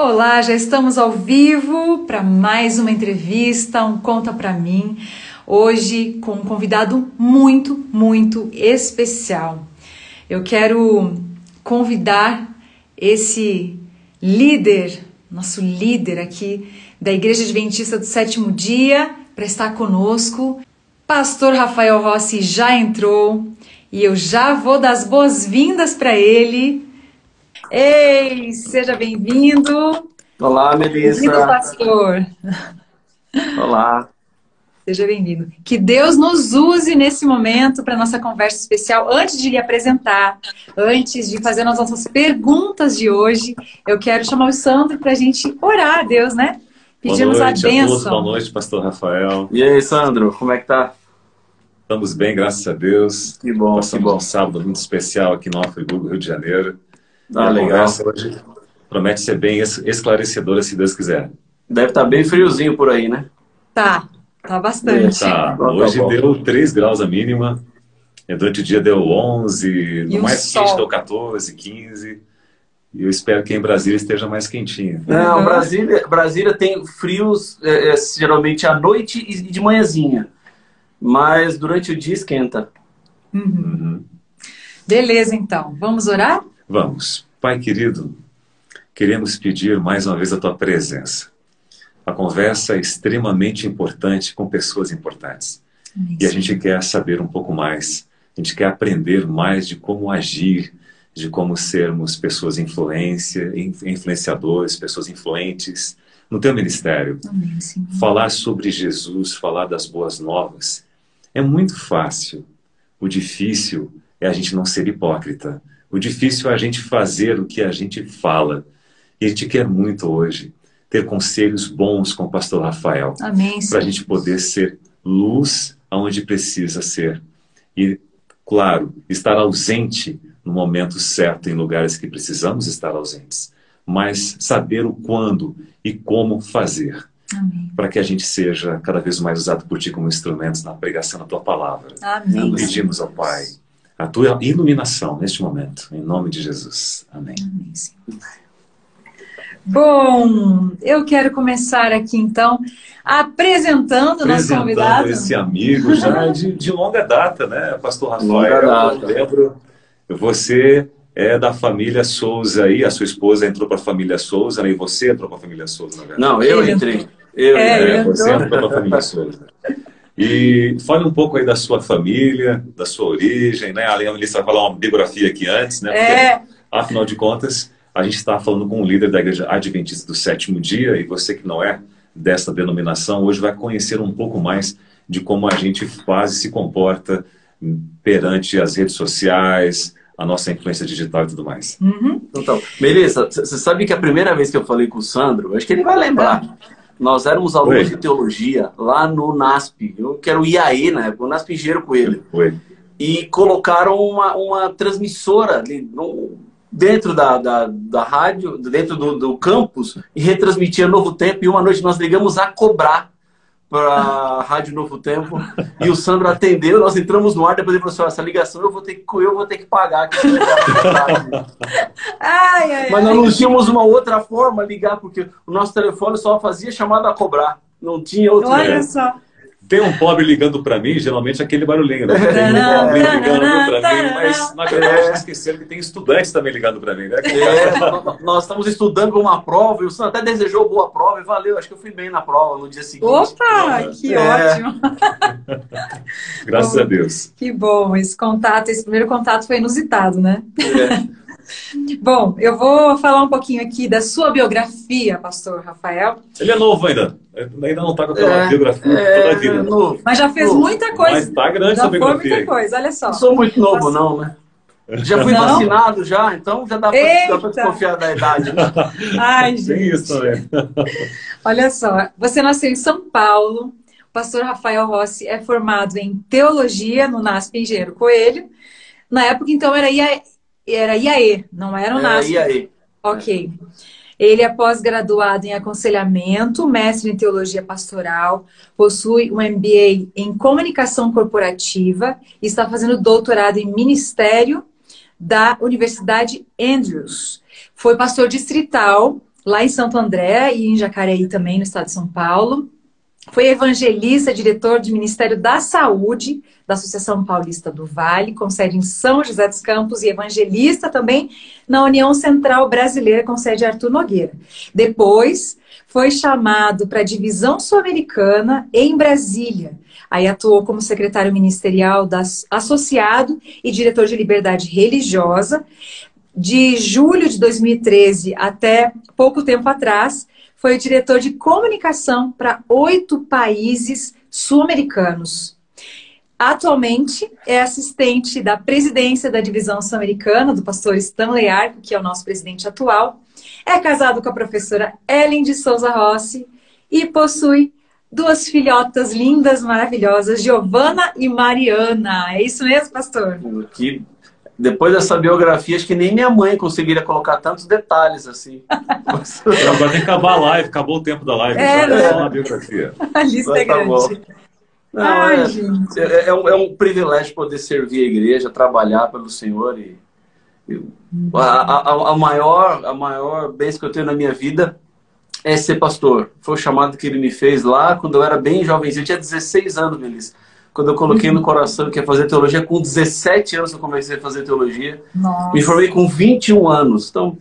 Olá, já estamos ao vivo para mais uma entrevista, um Conta Pra Mim. Hoje com um convidado muito especial. Eu quero convidar esse líder, nosso líder aqui da Igreja Adventista do Sétimo Dia, para estar conosco. Pastor Rafael Rossi já entrou e eu já vou dar as boas-vindas para ele. Ei, seja bem-vindo. Olá, Melissa. Bem-vindo, pastor. Olá. Seja bem-vindo. Que Deus nos use nesse momento para nossa conversa especial. Antes de lhe apresentar, antes de fazer as nossas perguntas de hoje, eu quero chamar o Sandro para a gente orar a Deus, né? Pedimos a bênção. Boa noite a todos, boa noite, pastor Rafael. E aí, Sandro, como é que tá? Estamos bem, graças a Deus. Que bom, Passamos um sábado muito especial aqui no Nova Friburgo, Rio de Janeiro. Ah, a legal. conversa hoje promete ser bem esclarecedora, se Deus quiser. Deve estar bem friozinho por aí, né? Tá bastante. Tá. Hoje deu 3 graus a mínima, durante o dia deu 11, no mais quente deu 14, 15. E eu espero que em Brasília esteja mais quentinho. Não, Brasília tem frios geralmente à noite e de manhãzinha. Mas durante o dia esquenta. Beleza, então. Vamos orar? Vamos. Pai querido, queremos pedir mais uma vez a tua presença. A conversa é extremamente importante com pessoas importantes. E a gente quer saber um pouco mais. A gente quer aprender mais de como agir, de como sermos pessoas influenciadores, pessoas influentes no teu ministério. Amém, falar sobre Jesus, falar das boas novas, é muito fácil. O difícil é a gente não ser hipócrita. O difícil é a gente fazer o que a gente fala. E a gente quer muito hoje ter conselhos bons com o pastor Rafael. Amém, para a gente poder ser luz aonde precisa ser. E, claro, estar ausente no momento certo em lugares que precisamos estar ausentes. Mas saber o quando e como fazer. Para que a gente seja cada vez mais usado por Ti como instrumentos na pregação da Tua palavra. Amém. Pedimos ao Pai a Tua iluminação neste momento, em nome de Jesus. Amém. Amém, Senhor. Bom, eu quero começar aqui então apresentando o nosso convidado. Esse amigo já de longa data, né, pastor Rafael? Eu lembro, você é da família Souza aí, a sua esposa entrou para a família Souza, né? E você entrou para a família Souza, na verdade. Não, eu entrei. Você entrou para a família Souza. E fale um pouco aí da sua família, da sua origem, né? A Melissa vai falar uma biografia aqui antes, né? Porque, afinal de contas, a gente está falando com um líder da Igreja Adventista do Sétimo Dia, e você que não é dessa denominação, hoje vai conhecer um pouco mais de como a gente faz e se comporta perante as redes sociais, a nossa influência digital e tudo mais. Então, Melissa, você sabe que a primeira vez que eu falei com o Sandro, acho que ele vai lembrar, nós éramos alunos de teologia lá no NASP, que era o IAE na época, o NASP Engenheiro Coelho. E colocaram uma transmissora ali, dentro da rádio, dentro do campus, e retransmitia Novo Tempo, e uma noite nós ligamos a cobrar para a Rádio Novo Tempo, e o Sandro atendeu, nós entramos no ar, depois ele falou assim, essa ligação eu vou ter que pagar aqui. Mas nós não tínhamos uma outra forma de ligar, porque o nosso telefone só fazia chamada a cobrar, não tinha outro. Olha só. Tem um pobre ligando para mim, geralmente aquele barulhinho, né? Tem um pobre ligando para mim, mas na verdade esqueceram que tem estudantes também ligando para mim, né? Nós estamos estudando para uma prova, e o Sandro até desejou boa prova, e valeu, acho que eu fui bem na prova no dia seguinte. Opa, que ótimo! Graças a Deus. Que bom, esse primeiro contato foi inusitado, né? Bom, eu vou falar um pouquinho aqui da sua biografia, pastor Rafael. Ele é novo ainda não está com aquela biografia toda a vida. Mas já fez muita coisa. Mas está grande essa biografia. Já foi muita coisa, olha só. Não sou muito novo não, né? Já fui vacinado já, então já dá para desconfiar da idade. Né? Ai, gente. Tem isso também. Olha só, você nasceu em São Paulo. O pastor Rafael Rossi é formado em Teologia no NASP Engenheiro Coelho. Na época, então, era IAE, não era o NASP. IAE. Ok. Ele é pós-graduado em aconselhamento, mestre em teologia pastoral, possui um MBA em comunicação corporativa e está fazendo doutorado em ministério da Universidade Andrews. Foi pastor distrital lá em Santo André e em Jacareí também, no estado de São Paulo. Foi evangelista, diretor de Ministério da Saúde da Associação Paulista do Vale, com sede em São José dos Campos, e evangelista também na União Central Brasileira, com sede em Arthur Nogueira. Depois, foi chamado para a Divisão Sul-Americana em Brasília. Aí atuou como secretário ministerial associado e diretor de Liberdade Religiosa. De julho de 2013 até pouco tempo atrás, foi o diretor de comunicação para 8 países sul-americanos. Atualmente é assistente da presidência da Divisão Sul-Americana, do pastor Stanley Arco, que é o nosso presidente atual. É casado com a professora Ellen de Souza Rossi e possui 2 filhotas lindas, maravilhosas, Giovana e Mariana. É isso mesmo, pastor? Depois dessa biografia, acho que nem minha mãe conseguiria colocar tantos detalhes assim. Agora tem que acabar a live, acabou o tempo da live. Só uma biografia. A lista é grande. Não, é um privilégio poder servir a igreja, trabalhar pelo Senhor. A maior bênção que eu tenho na minha vida é ser pastor. Foi o chamado que ele me fez lá quando eu era bem jovenzinho. Eu tinha 16 anos, Melissa. Quando eu coloquei no coração que ia fazer teologia, com 17 anos eu comecei a fazer teologia. Nossa. Me formei com 21 anos. Então,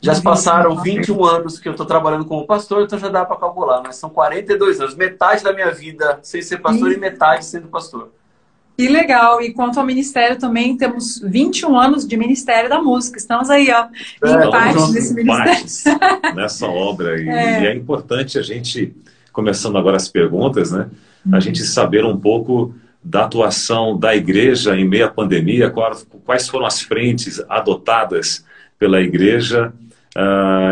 já se passaram 21 anos que eu estou trabalhando como pastor, então já dá para calcular. Mas são 42 anos. Metade da minha vida sem ser pastor e metade sendo pastor. Que legal. E quanto ao ministério também, temos 21 anos de Ministério da Música. Estamos aí, ó, em parte desse ministério. Nessa obra. E é importante a gente, começando agora as perguntas, né? A gente saber um pouco da atuação da igreja em meio à pandemia, quais foram as frentes adotadas pela igreja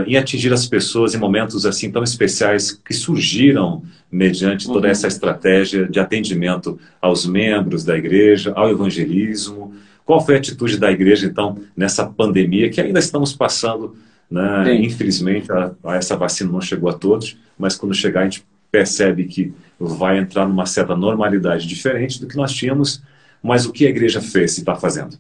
em atingir as pessoas em momentos assim tão especiais que surgiram mediante toda essa estratégia de atendimento aos membros da igreja, ao evangelismo. Qual foi a atitude da igreja, então, nessa pandemia que ainda estamos passando, né? Infelizmente, essa vacina não chegou a todos, mas quando chegar a gente percebe que vai entrar numa certa normalidade diferente do que nós tínhamos, mas o que a igreja fez e está fazendo?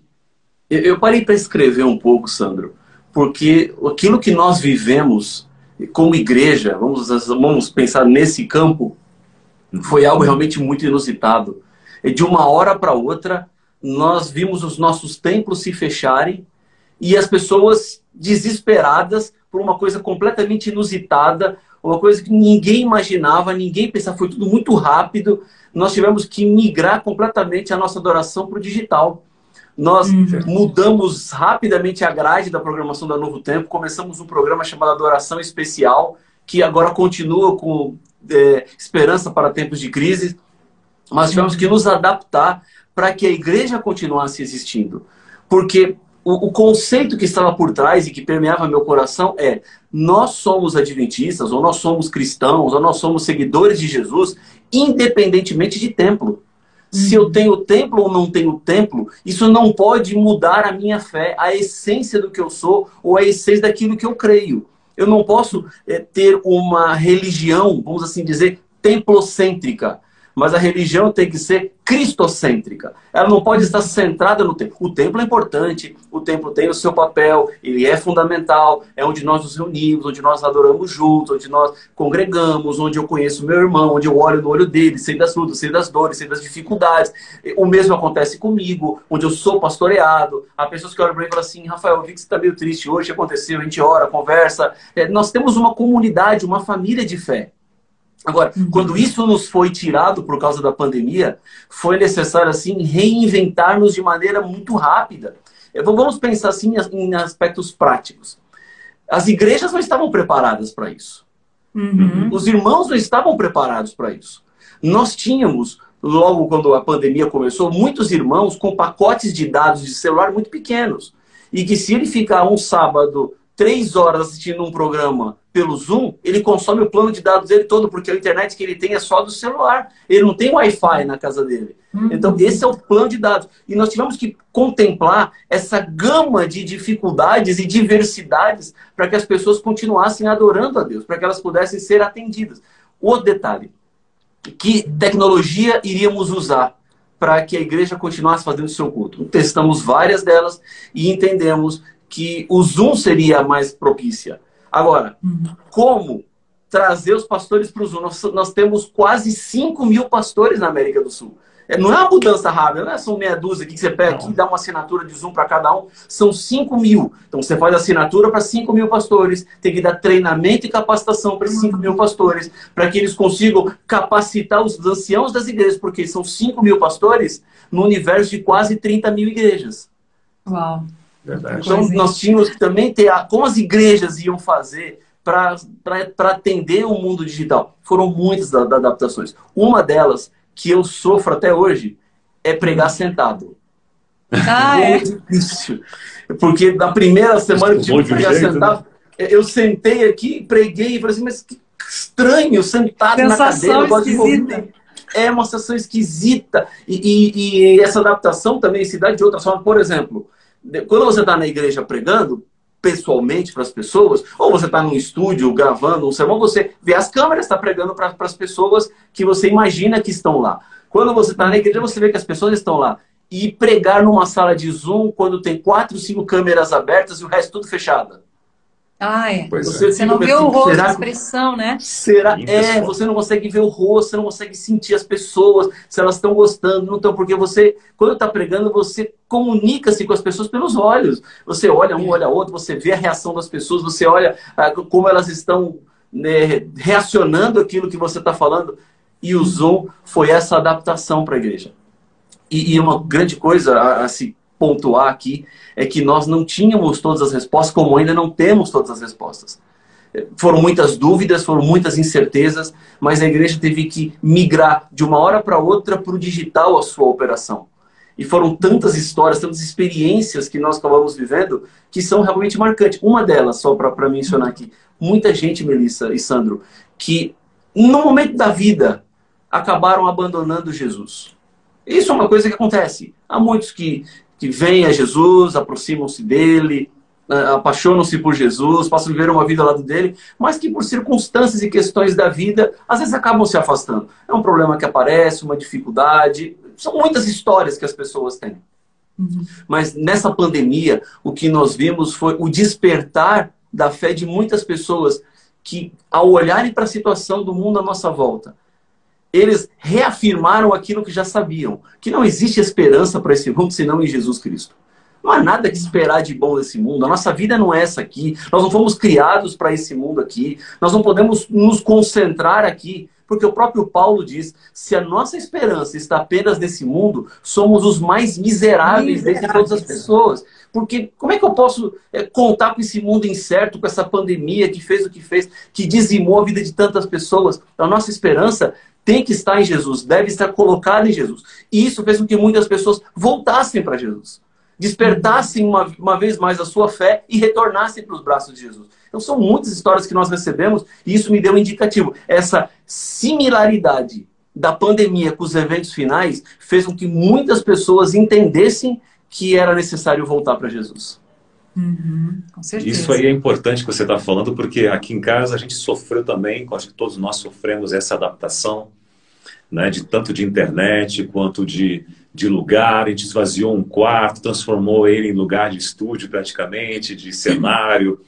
Eu parei para escrever um pouco, Sandro, porque aquilo que nós vivemos como igreja, vamos pensar nesse campo, foi algo realmente muito inusitado. E de uma hora para outra, nós vimos os nossos templos se fecharem e as pessoas desesperadas por uma coisa completamente inusitada, uma coisa que ninguém imaginava, ninguém pensava, foi tudo muito rápido. Nós tivemos que migrar completamente a nossa adoração para o digital. Nós mudamos rapidamente a grade da programação da Novo Tempo, começamos um programa chamado Adoração Especial, que agora continua com esperança para tempos de crise, mas tivemos que nos adaptar para que a igreja continuasse existindo. Porque o conceito que estava por trás e que permeava meu coração é: nós somos adventistas, ou nós somos cristãos, ou nós somos seguidores de Jesus, independentemente de templo. Se eu tenho templo ou não tenho templo, isso não pode mudar a minha fé, a essência do que eu sou, ou a essência daquilo que eu creio. Eu não posso ter uma religião, vamos assim dizer, templocêntrica. Mas a religião tem que ser cristocêntrica. Ela não pode estar centrada no templo. O templo é importante, o templo tem o seu papel, ele é fundamental, é onde nós nos reunimos, onde nós adoramos juntos, onde nós congregamos, onde eu conheço meu irmão, onde eu olho no olho dele, sei das lutas, sei das dores, sei das dificuldades. O mesmo acontece comigo, onde eu sou pastoreado. Há pessoas que olham para mim e falam assim: Rafael, eu vi que você está meio triste hoje, o que aconteceu? A gente ora, conversa. Nós temos uma comunidade, uma família de fé. Agora, quando isso nos foi tirado por causa da pandemia, foi necessário, assim, reinventar-nos de maneira muito rápida. Vamos pensar, assim, em aspectos práticos. As igrejas não estavam preparadas para isso. Os irmãos não estavam preparados para isso. Nós tínhamos, logo quando a pandemia começou, muitos irmãos com pacotes de dados de celular muito pequenos. E que se ele ficar um sábado 3 horas assistindo um programa pelo Zoom, ele consome o plano de dados dele todo, porque a internet que ele tem é só do celular. Ele não tem Wi-Fi na casa dele. Então, esse é o plano de dados. E nós tivemos que contemplar essa gama de dificuldades e diversidades para que as pessoas continuassem adorando a Deus, para que elas pudessem ser atendidas. Outro detalhe: que tecnologia iríamos usar para que a igreja continuasse fazendo o seu culto? Testamos várias delas e entendemos que o Zoom seria a mais propícia. Agora, como trazer os pastores para o Zoom? Nós temos quase 5.000 pastores na América do Sul. Não é uma mudança rápida, não é só meia dúzia que você pega aqui e dá uma assinatura de Zoom para cada um. São 5.000. Então você faz assinatura para 5.000 pastores, tem que dar treinamento e capacitação para 5.000 pastores, para que eles consigam capacitar os anciãos das igrejas, porque são 5.000 pastores no universo de quase 30.000 igrejas. Uau! Verdade. Então nós tínhamos que também ter como as igrejas iam fazer para atender o mundo digital. Foram muitas adaptações. Uma delas, que eu sofro até hoje, é pregar sentado. Muito difícil. Porque na primeira semana que eu tive que pregar sentado, eu sentei aqui, preguei e falei assim, mas que estranho, sentado na cadeira. Eu gosto de ouvir. É uma sensação esquisita. E essa adaptação também se dá de outra forma. Por exemplo, quando você está na igreja pregando, pessoalmente para as pessoas, ou você está num estúdio gravando um sermão, você vê as câmeras, está pregando para as pessoas que você imagina que estão lá. Quando você está na igreja, você vê que as pessoas estão lá. E pregar numa sala de Zoom, quando tem 4, 5 câmeras abertas e o resto tudo fechado. Você não vê o rosto, a expressão, né? Você não consegue ver o rosto, você não consegue sentir as pessoas, se elas estão gostando, não estão, porque você, quando está pregando, você comunica-se com as pessoas pelos olhos. Você olha um, olha outro, você vê a reação das pessoas, você olha como elas estão, né, reacionando àquilo que você está falando. E o Zoom foi essa adaptação para a igreja. E uma grande coisa a se pontuar aqui é que nós não tínhamos todas as respostas, como ainda não temos todas as respostas. Foram muitas dúvidas, foram muitas incertezas, mas a igreja teve que migrar de uma hora para outra para o digital a sua operação. E foram tantas histórias, tantas experiências que nós acabamos vivendo que são realmente marcantes. Uma delas, só para mencionar aqui, muita gente, Melissa e Sandro, que no momento da vida acabaram abandonando Jesus. Isso é uma coisa que acontece. Há muitos que vêm a Jesus, aproximam-se dele, apaixonam-se por Jesus, passam a viver uma vida ao lado dele, mas que por circunstâncias e questões da vida, às vezes acabam se afastando. É um problema que aparece, uma dificuldade. São muitas histórias que as pessoas têm. Mas nessa pandemia, o que nós vimos foi o despertar da fé de muitas pessoas que, ao olharem para a situação do mundo à nossa volta, eles reafirmaram aquilo que já sabiam, que não existe esperança para esse mundo senão em Jesus Cristo. Não há nada que esperar de bom desse mundo. A nossa vida não é essa aqui. Nós não fomos criados para esse mundo aqui. Nós não podemos nos concentrar aqui. Porque o próprio Paulo diz, se a nossa esperança está apenas nesse mundo, somos os mais miseráveis dentre todas as pessoas. Porque como é que eu posso contar com esse mundo incerto, com essa pandemia que fez o que fez, que dizimou a vida de tantas pessoas? A nossa esperança tem que estar em Jesus, deve estar colocada em Jesus. E isso fez com que muitas pessoas voltassem para Jesus. Despertassem uma vez mais a sua fé e retornassem para os braços de Jesus. Então são muitas histórias que nós recebemos e isso me deu um indicativo. Essa similaridade da pandemia com os eventos finais fez com que muitas pessoas entendessem que era necessário voltar para Jesus. Com certeza. Isso aí é importante que você está falando, porque aqui em casa a gente sofreu também, acho que todos nós sofremos essa adaptação, né, de tanto de internet quanto de lugar. A gente esvaziou um quarto, transformou ele em lugar de estúdio praticamente, de cenário.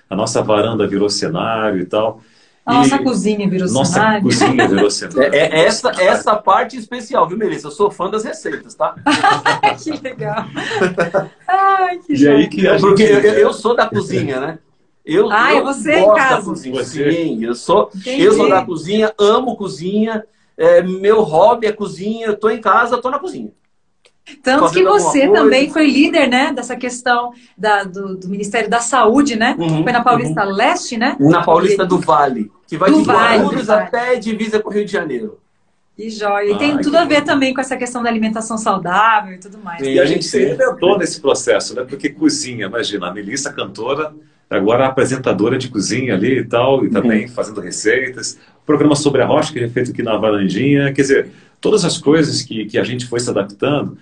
A nossa varanda virou cenário e tal. A nossa cozinha virou cenário. Nossa cozinha virou cenário. Essa parte especial, viu, Melissa? Eu sou fã das receitas, tá? Que legal. Ai, que e aí que Porque eu sou da cozinha, né? Eu você em casa. Sim, eu sou da cozinha, amo cozinha. Meu hobby é cozinha. Eu tô em casa, tô na cozinha. Tanto que você também foi líder, né, dessa questão do Ministério da Saúde, né? Foi na Paulista Leste, né? Na Paulista do Vale, que vai de Guarulhos até divisa com o Rio de Janeiro. E joia. E tem tudo a ver também com essa questão da alimentação saudável e tudo mais. E a gente se reinventou nesse processo, né? Porque cozinha, imagina, a Melissa cantora, agora apresentadora de cozinha ali e tal, e também fazendo receitas. Programa sobre a rocha, que é feito aqui na Varandinha. Quer dizer, todas as coisas que a gente foi se adaptando,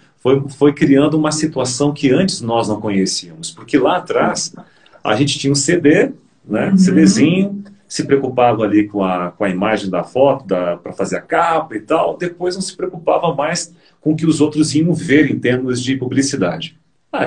foi criando uma situação que antes nós não conhecíamos. Porque lá atrás, a gente tinha um CD, né? CDzinho, se preocupava ali com a imagem da foto, para fazer a capa e tal. Depois não se preocupava mais com o que os outros iam ver em termos de publicidade.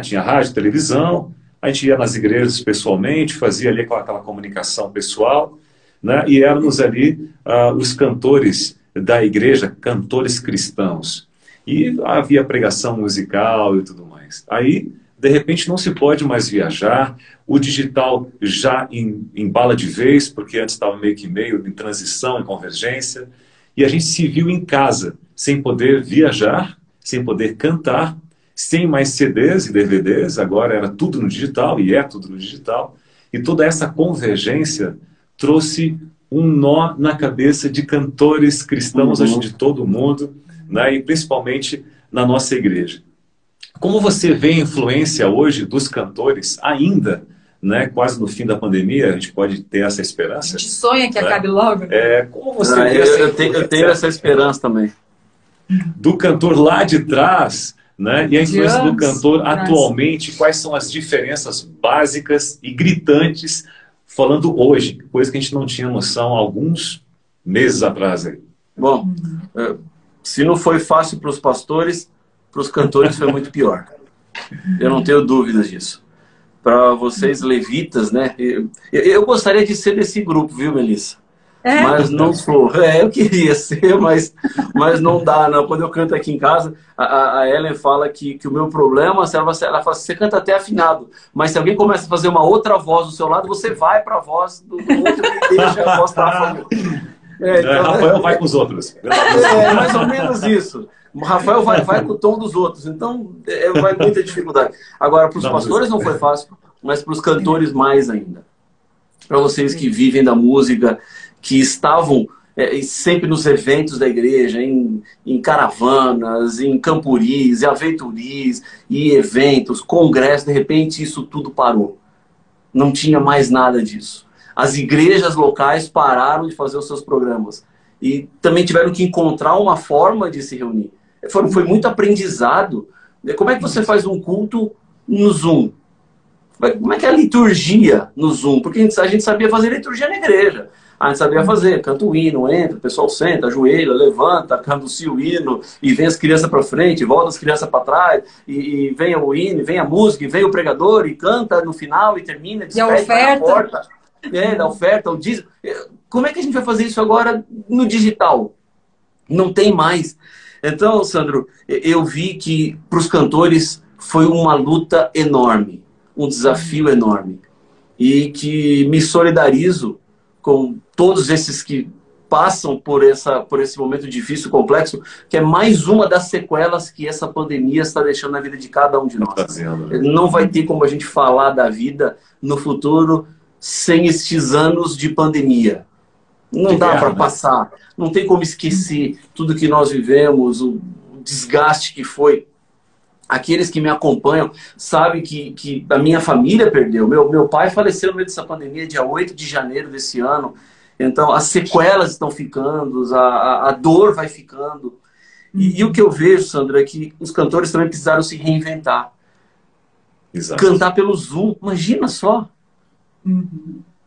Tinha rádio, televisão, a gente ia nas igrejas pessoalmente, fazia ali aquela comunicação pessoal, né? E éramos ali os cantores da igreja, cantores cristãos. E havia pregação musical e tudo mais. Aí, de repente, não se pode mais viajar, o digital já embala de vez, porque antes estava meio em transição, em convergência, e a gente se viu em casa, sem poder viajar, sem poder cantar, sem mais CDs e DVDs, agora era tudo no digital, e é tudo no digital, e toda essa convergência trouxe um nó na cabeça de cantores cristãos, acho, de todo mundo, né, e principalmente na nossa igreja. Como você vê a influência hoje dos cantores, ainda, né, quase no fim da pandemia, a gente pode ter essa esperança? A gente sonha que acabe logo. Como você vê eu tenho essa esperança também. Do cantor lá de trás, né, e a influência do cantor atualmente, quais são as diferenças básicas e gritantes, falando hoje, coisa que a gente não tinha noção há alguns meses atrás aí. Bom, se não foi fácil para os pastores, para os cantores foi muito pior. Eu não tenho dúvidas disso. Para vocês levitas, né? Eu gostaria de ser desse grupo, viu, Melissa? Mas não sou. Eu queria ser, mas não dá, não. Quando eu canto aqui em casa, a Ellen fala que o meu problema, ela fala, você canta até afinado, mas se alguém começa a fazer uma outra voz do seu lado, você vai para a voz do outro e deixa a voz para fora. Então, Rafael vai com os outros. Mais ou menos isso. O Rafael vai com o tom dos outros, então vai muita dificuldade. Agora, para os pastores não foi fácil, mas para os cantores mais ainda. Para vocês que vivem da música, que estavam sempre nos eventos da igreja, em caravanas, em camporis, e aveituris, e eventos, congressos, de repente isso tudo parou. Não tinha mais nada disso. As igrejas locais pararam de fazer os seus programas. E também tiveram que encontrar uma forma de se reunir. Foi muito aprendizado. Como é que você faz um culto no Zoom? Como é que é a liturgia no Zoom? Porque a gente sabia fazer liturgia na igreja. A gente sabia fazer, canta o hino, entra, o pessoal senta, ajoelha, levanta, canta o hino, e vem as crianças para frente, volta as crianças para trás, e vem o hino, vem a música, e vem o pregador, e canta no final, e termina, despede, e a oferta. Na porta. Da oferta, o dízimo. Como é que a gente vai fazer isso agora no digital? Não tem mais. Então, Sandro, eu vi que para os cantores foi uma luta enorme, um desafio enorme. E que me solidarizo com todos esses que passam por esse momento difícil, complexo, que é mais uma das sequelas que essa pandemia está deixando na vida de cada um de nós. Não vai ter como a gente falar da vida no futuro sem estes anos de pandemia. Não dá para passar. Não tem como esquecer tudo que nós vivemos, o desgaste que foi. Aqueles que me acompanham sabem que a minha família perdeu. Meu pai faleceu no meio dessa pandemia, dia 8 de janeiro desse ano. Então, as sequelas estão ficando, a dor vai ficando. E o que eu vejo, Sandra, é que os cantores também precisaram se reinventar. Exato. Cantar pelo Zoom, imagina só.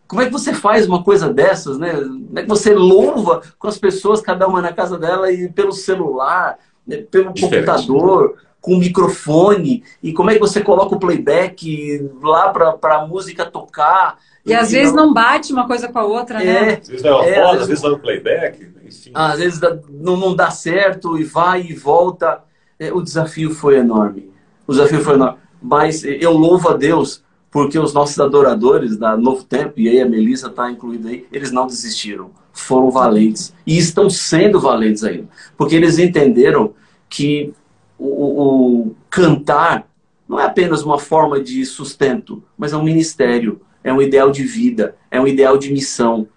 Como é que você faz uma coisa dessas, né? Como é que você louva com as pessoas, cada uma na casa dela, e pelo celular, né? Pelo computador, com o microfone, e como é que você coloca o playback lá para a música tocar? E às vezes não bate uma coisa com a outra, né? Às vezes dá uma foto, às vezes dá o playback. Enfim. Às vezes não dá certo e vai e volta. O desafio foi enorme. O desafio foi enorme. Mas eu louvo a Deus porque os nossos adoradores da Novo Tempo, e aí a Melissa está incluída aí, eles não desistiram. Foram valentes. E estão sendo valentes ainda. Porque eles entenderam que o cantar não é apenas uma forma de sustento, mas é um ministério, é um ideal de vida, é um ideal de missão.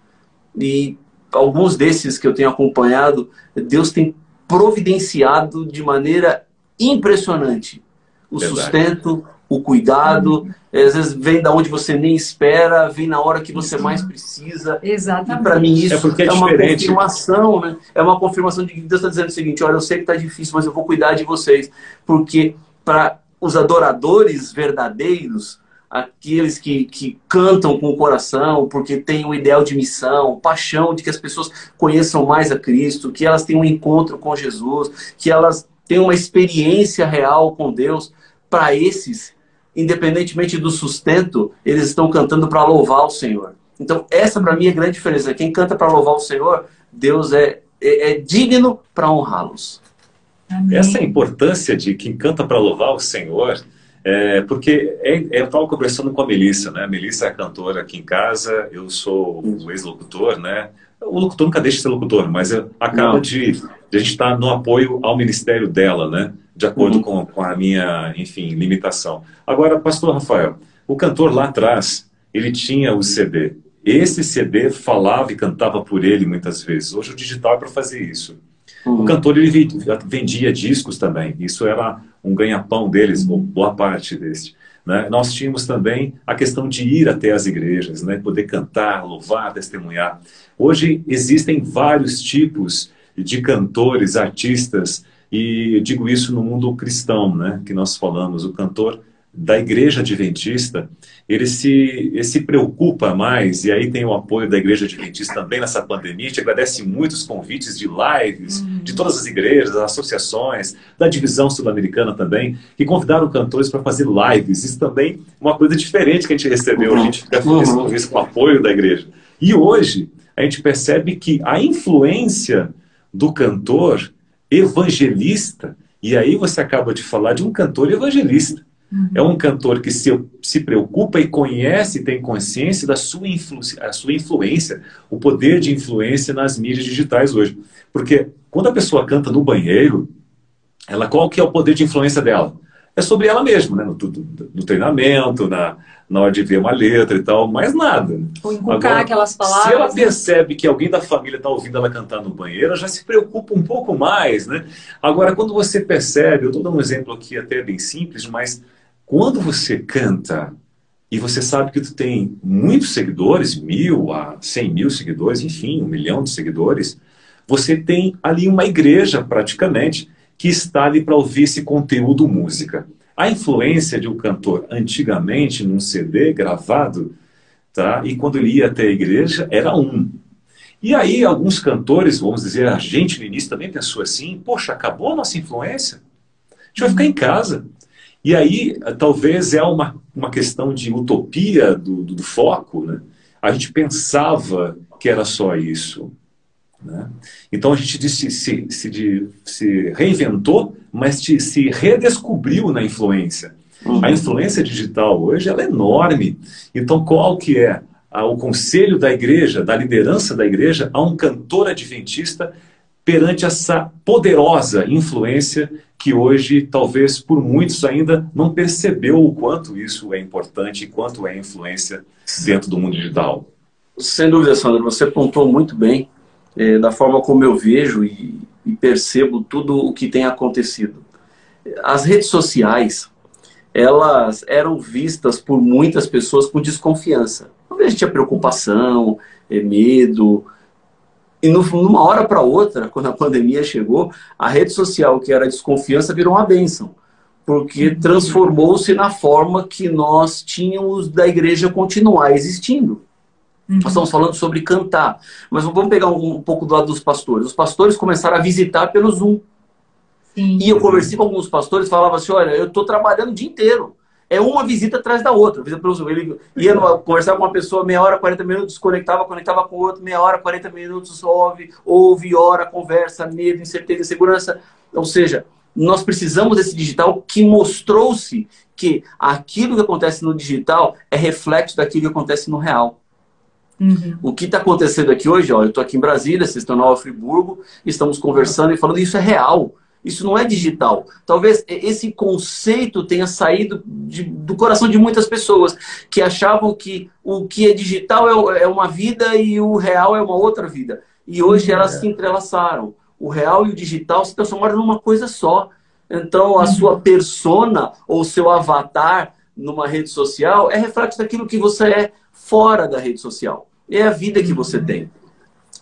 E alguns desses que eu tenho acompanhado, Deus tem providenciado de maneira impressionante o sustento, o cuidado, às vezes vem da onde você nem espera, vem na hora que você mais precisa. Exatamente. E para mim isso é uma confirmação, né? É uma confirmação de que Deus está dizendo o seguinte: olha, eu sei que está difícil, mas eu vou cuidar de vocês. Porque para os adoradores verdadeiros, aqueles que cantam com o coração, porque têm um ideal de missão, paixão de que as pessoas conheçam mais a Cristo, que elas tenham um encontro com Jesus, que elas tenham uma experiência real com Deus, para esses, independentemente do sustento, eles estão cantando para louvar o Senhor. Então, essa para mim é a grande diferença. Quem canta para louvar o Senhor, Deus é digno para honrá-los. Essa é a importância de quem canta para louvar o Senhor, porque eu estava conversando com a Melissa, né? A Melissa é cantora aqui em casa, eu sou o ex-locutor, né? O locutor nunca deixa de ser locutor, mas acaba de a gente estar no apoio ao ministério dela, né? De acordo com a minha, enfim, limitação. Agora, pastor Rafael, o cantor lá atrás, ele tinha o CD. Esse CD falava e cantava por ele muitas vezes. Hoje o digital é para fazer isso. O cantor, ele vendia discos também. Isso era um ganha-pão deles, boa parte desse. Né? Nós tínhamos também a questão de ir até as igrejas, né? Poder cantar, louvar, testemunhar. Hoje existem vários tipos de cantores, artistas, e eu digo isso no mundo cristão, né? Que nós falamos. O cantor da Igreja Adventista, ele se preocupa mais, e aí tem o apoio da Igreja Adventista também nessa pandemia. A gente agradece muito os convites de lives, de todas as igrejas, as associações, da divisão sul-americana também, que convidaram cantores para fazer lives. Isso também é uma coisa diferente que a gente recebeu, a gente fica feliz com o apoio da igreja. E hoje, a gente percebe que a influência do cantor evangelista, e aí você acaba de falar de um cantor evangelista, é um cantor que se preocupa e conhece, tem consciência da sua influência, o poder de influência nas mídias digitais hoje. Porque quando a pessoa canta no banheiro, qual que é o poder de influência dela? É sobre ela mesma, né? No treinamento, na hora de ver uma letra e tal, mais nada. Ou inculcar aquelas palavras. Se ela percebe que alguém da família está ouvindo ela cantar no banheiro, ela já se preocupa um pouco mais, né? Agora, quando você percebe, eu estou dando um exemplo aqui até bem simples, mas quando você canta e você sabe que tu tem muitos seguidores, 1.000 a 100.000 seguidores, enfim, 1 milhão de seguidores, você tem ali uma igreja praticamente que está ali para ouvir esse conteúdo música. A influência de um cantor antigamente num CD gravado, tá? E quando ele ia até a igreja era um. E aí alguns cantores, vamos dizer, a gente no início também pensou assim, poxa, acabou a nossa influência? A gente vai ficar em casa. E aí, talvez é uma questão de utopia do foco, né? A gente pensava que era só isso, né? Então a gente se reinventou, mas se redescobriu na influência. A influência digital hoje ela é enorme. Então qual que é o conselho da igreja, da liderança da igreja, a um cantor adventista perante essa poderosa influência que hoje, talvez por muitos ainda, não percebeu o quanto isso é importante e quanto é influência dentro do mundo digital? Sem dúvida, Sandro, você pontuou muito bem da forma como eu vejo e percebo tudo o que tem acontecido. As redes sociais, elas eram vistas por muitas pessoas com desconfiança. Talvez tinha preocupação, medo. E numa hora para outra, quando a pandemia chegou, a rede social, que era desconfiança, virou uma bênção. Porque transformou-se na forma que nós tínhamos da igreja continuar existindo. Nós estamos falando sobre cantar. Mas vamos pegar um pouco do lado dos pastores. Os pastores começaram a visitar pelo Zoom. Sim. E eu conversei com alguns pastores e falava assim, olha, eu estou trabalhando o dia inteiro. É uma visita atrás da outra. Ele ia conversar com uma pessoa meia hora, 40 minutos, conectava com o outro, meia hora, 40 minutos, ouve, ora, conversa, medo, incerteza, insegurança. Ou seja, nós precisamos desse digital que mostrou-se que aquilo que acontece no digital é reflexo daquilo que acontece no real. O que está acontecendo aqui hoje, ó, eu estou aqui em Brasília, vocês estão em Friburgo, estamos conversando e falando, isso é real. Isso não é digital. Talvez esse conceito tenha saído do coração de muitas pessoas que achavam que o que é digital é uma vida e o real é uma outra vida. E hoje elas se entrelaçaram. O real e o digital se transformaram numa coisa só. Então a sua persona ou seu avatar numa rede social é reflexo daquilo que você é fora da rede social. É a vida que você tem.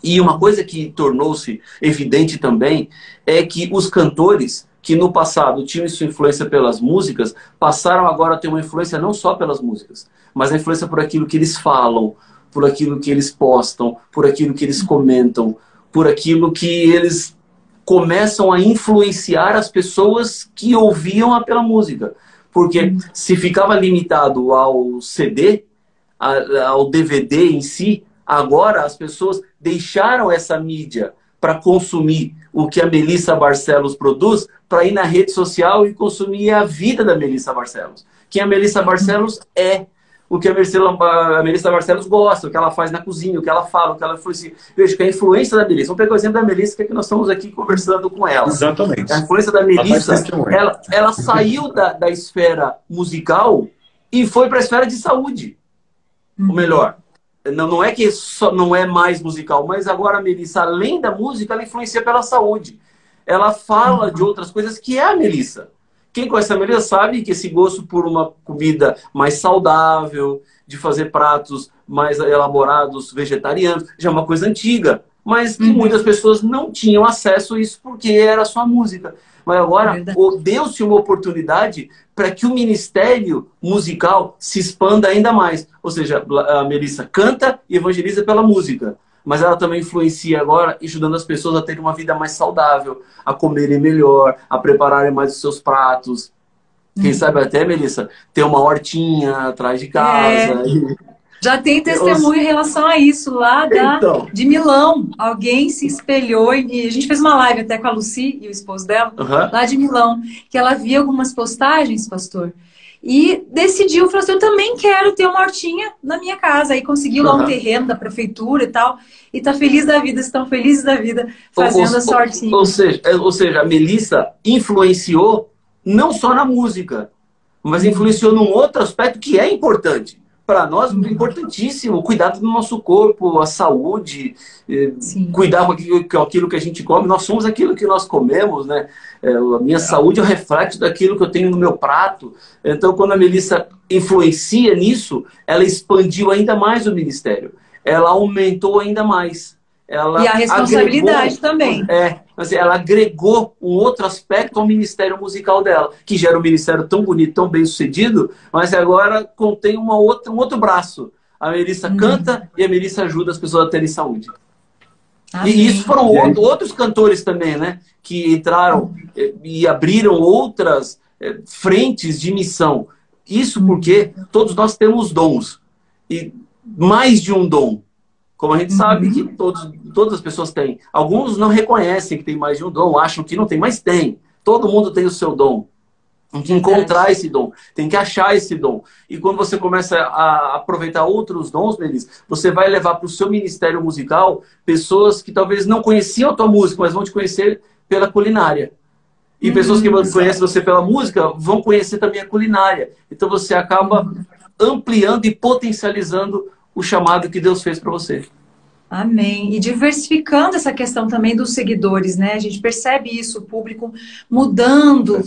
E uma coisa que tornou-se evidente também é que os cantores que no passado tinham sua influência pelas músicas, passaram agora a ter uma influência não só pelas músicas, mas a influência por aquilo que eles falam, por aquilo que eles postam, por aquilo que eles comentam, por aquilo que eles começam a influenciar as pessoas que ouviam pela música. Porque se ficava limitado ao CD, ao DVD em si, agora as pessoas deixaram essa mídia para consumir o que a Melissa Barcelos produz, para ir na rede social e consumir a vida da Melissa Barcelos. Quem a Melissa Barcelos é, o que a Melissa Barcelos gosta, o que ela faz na cozinha, o que ela fala, o que ela influencia. Veja que a influência da Melissa, vamos pegar o exemplo da Melissa, que é que nós estamos aqui conversando com ela. Exatamente. A influência da Melissa, ela saiu da esfera musical e foi para a esfera de saúde. Ou melhor, não é que só não é mais musical, mas agora a Melissa, além da música, ela influencia pela saúde. Ela fala de outras coisas que é a Melissa. Quem conhece a Melissa sabe que esse gosto por uma comida mais saudável, de fazer pratos mais elaborados, vegetarianos, já é uma coisa antiga, mas que muitas pessoas não tinham acesso a isso porque era só música. Mas agora deu-se uma oportunidade para que o ministério musical se expanda ainda mais. Ou seja, a Melissa canta e evangeliza pela música, mas ela também influencia agora, ajudando as pessoas a terem uma vida mais saudável, a comerem melhor, a prepararem mais os seus pratos. Quem sabe até, Melissa, ter uma hortinha atrás de casa. Já tem testemunho em relação a isso lá de Milão. Alguém se espelhou e a gente fez uma live até com a Lucy e o esposo dela, lá de Milão, que ela via algumas postagens, pastor, e decidiu, falou assim, eu também quero ter uma hortinha na minha casa. Aí conseguiu lá um terreno da prefeitura e tal, e tá feliz da vida, estão felizes da vida fazendo essa hortinha. Ou seja, a Melissa influenciou não só na música, mas influenciou num outro aspecto que é importante. Para nós, importantíssimo, cuidar do nosso corpo, a saúde, cuidar com aquilo que a gente come. Nós somos aquilo que nós comemos, né? A minha saúde é o reflexo daquilo que eu tenho no meu prato. Então, quando a Melissa influencia nisso, ela expandiu ainda mais o ministério. Ela aumentou ainda mais. Ela e a responsabilidade também. Ela agregou um outro aspecto ao ministério musical dela, que já era um ministério tão bonito, tão bem sucedido, mas agora contém um outro braço. A Melissa canta e a Melissa ajuda as pessoas a terem saúde. E isso foram outros cantores também, né? Que entraram e abriram outras frentes de missão. Isso porque todos nós temos dons. E mais de um dom. Como a gente sabe que todas as pessoas têm. Alguns não reconhecem que tem mais de um dom, acham que não tem, mas tem. Todo mundo tem o seu dom. Tem que encontrar esse dom, tem que achar esse dom. E quando você começa a aproveitar outros dons, Melissa, você vai levar para o seu ministério musical pessoas que talvez não conheciam a tua música, mas vão te conhecer pela culinária. E pessoas que conhecem você pela música vão conhecer também a culinária. Então você acaba ampliando e potencializando o chamado que Deus fez para você. Amém. E diversificando essa questão também dos seguidores, né? A gente percebe isso, o público mudando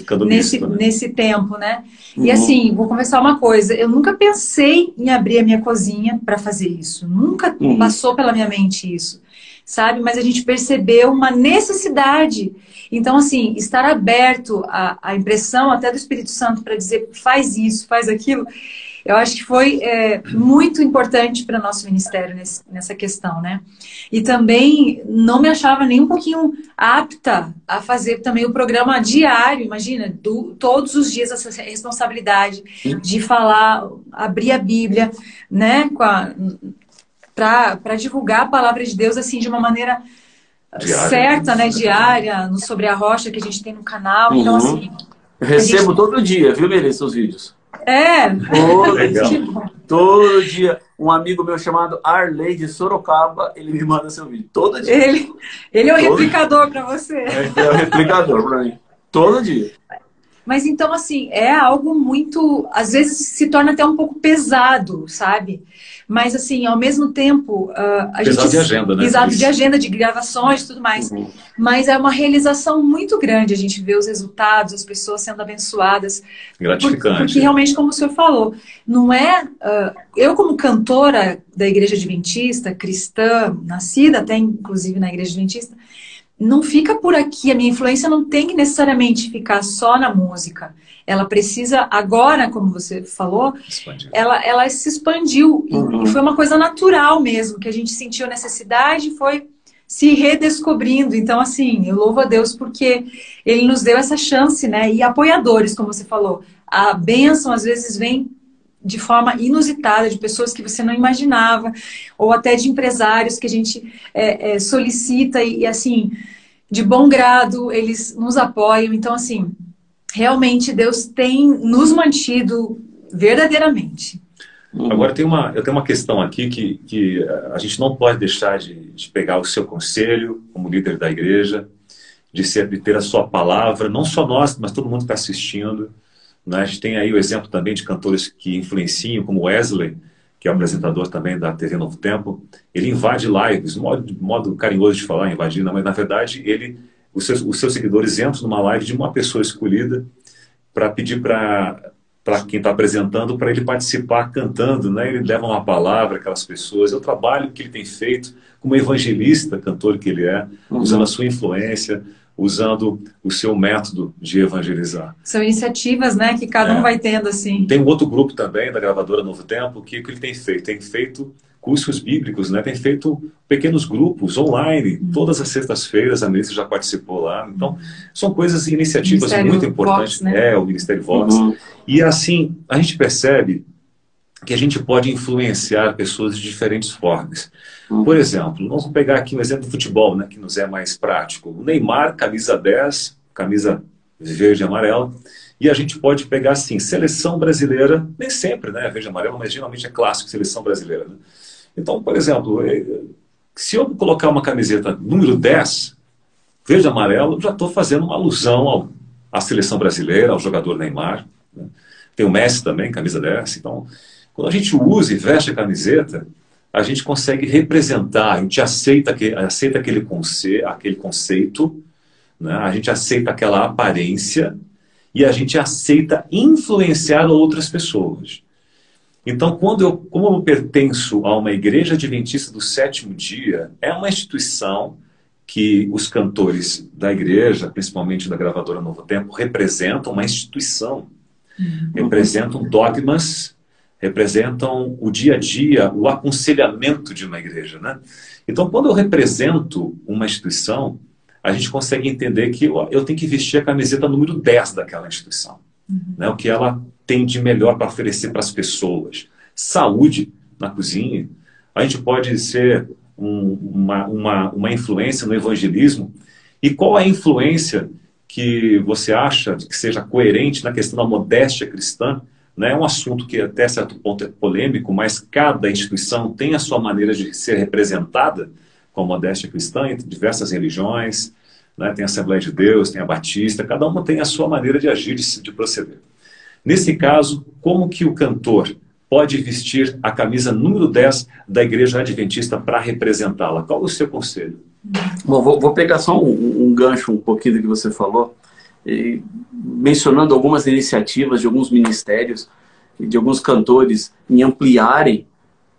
nesse tempo, né? E assim, vou confessar uma coisa, eu nunca pensei em abrir a minha cozinha para fazer isso. Nunca passou pela minha mente isso, sabe? Mas a gente percebeu uma necessidade. Então, assim, estar aberto à impressão até do Espírito Santo para dizer faz isso, faz aquilo, eu acho que foi muito importante para o nosso ministério nessa questão, né? E também não me achava nem um pouquinho apta a fazer também o programa diário, imagina, todos os dias essa responsabilidade de falar, abrir a Bíblia, né? Para divulgar a palavra de Deus assim de uma maneira certa, né? Diária, no Sobre a Rocha que a gente tem no canal. Então, assim... Eu recebo todo dia, viu, Melissa, os vídeos? Todo dia. Um amigo meu chamado Arley de Sorocaba, ele me manda seu vídeo. Todo dia. Ele é o replicador para você. É o replicador para mim. Todo dia. Mas então, assim, é algo muito... Às vezes se torna até um pouco pesado, sabe? Mas, assim, ao mesmo tempo... pesado de agenda, né? Pesado de agenda, de gravações e tudo mais. Mas é uma realização muito grande a gente ver os resultados, as pessoas sendo abençoadas. Gratificante. Porque realmente, como o senhor falou, não é... eu, como cantora da Igreja Adventista, cristã, nascida até, inclusive, na Igreja Adventista, não fica por aqui, a minha influência não tem que necessariamente ficar só na música. Ela precisa, agora, como você falou, ela se expandiu. E foi uma coisa natural mesmo, que a gente sentiu necessidade e foi se redescobrindo. Então, assim, eu louvo a Deus porque Ele nos deu essa chance, né? E apoiadores, como você falou. a bênção às vezes vem de forma inusitada, de pessoas que você não imaginava, ou até de empresários que a gente solicita e assim, de bom grado, eles nos apoiam. Então, assim, realmente Deus tem nos mantido verdadeiramente. Agora, eu tenho uma questão aqui que a gente não pode deixar de pegar o seu conselho como líder da igreja, de ter a sua palavra, não só nós, mas todo mundo que está assistindo. Né? A gente tem aí o exemplo também de cantores que influenciam, como Wesley, que é o apresentador também da TV Novo Tempo. Ele invade lives, modo carinhoso de falar, invadir, mas na verdade os seus seguidores entram numa live de uma pessoa escolhida para pedir para quem está apresentando, para ele participar cantando, né? Ele leva uma palavra àquelas pessoas. É o trabalho que ele tem feito como evangelista, cantor que ele é, usando a sua influência, usando o seu método de evangelizar. São iniciativas, né, que cada um vai tendo, assim. Tem um outro grupo também, da gravadora Novo Tempo, que ele tem feito? Tem feito cursos bíblicos, né? Tem feito pequenos grupos online, todas as sextas-feiras, a Melissa já participou lá. Então, são coisas, iniciativas muito importantes. Vox, né? O Ministério Vox. E assim, a gente percebe que a gente pode influenciar pessoas de diferentes formas. Por exemplo, vamos pegar aqui um exemplo do futebol, né, que nos é mais prático. O Neymar, camisa 10, camisa verde e amarela. E a gente pode pegar, assim, seleção brasileira, nem sempre, né, verde e amarela, mas geralmente é clássico, seleção brasileira, né? Então, por exemplo, se eu colocar uma camiseta número 10, verde e amarelo, eu já estou fazendo uma alusão à seleção brasileira, ao jogador Neymar. Né? Tem o Messi também, camisa 10. Então, quando a gente usa e veste a camiseta, a gente consegue representar, a gente aceita aquele conceito, né? A gente aceita aquela aparência e a gente aceita influenciar outras pessoas. Então, como eu pertenço a uma igreja adventista do sétimo dia, é uma instituição que os cantores da igreja, principalmente da gravadora Novo Tempo, representam uma instituição. Representam dogmas, representam o dia a dia, o aconselhamento de uma igreja, né? Então, quando eu represento uma instituição, a gente consegue entender que eu tenho que vestir a camiseta número 10 daquela instituição. Né? O que ela tem de melhor para oferecer para as pessoas. Saúde na cozinha. A gente pode ser uma influência no evangelismo. E qual é a influência que você acha que seja coerente na questão da modéstia cristã? Né? É um assunto que até certo ponto é polêmico, mas cada instituição tem a sua maneira de ser representada com a modéstia cristã entre diversas religiões. Né? Tem a Assembleia de Deus, tem a Batista, cada uma tem a sua maneira de agir, de proceder. Nesse caso, como que o cantor pode vestir a camisa número 10 da Igreja Adventista para representá-la? Qual é o seu conselho? Bom, vou pegar só um gancho um pouquinho do que você falou, mencionando algumas iniciativas de alguns ministérios, de alguns cantores, em ampliarem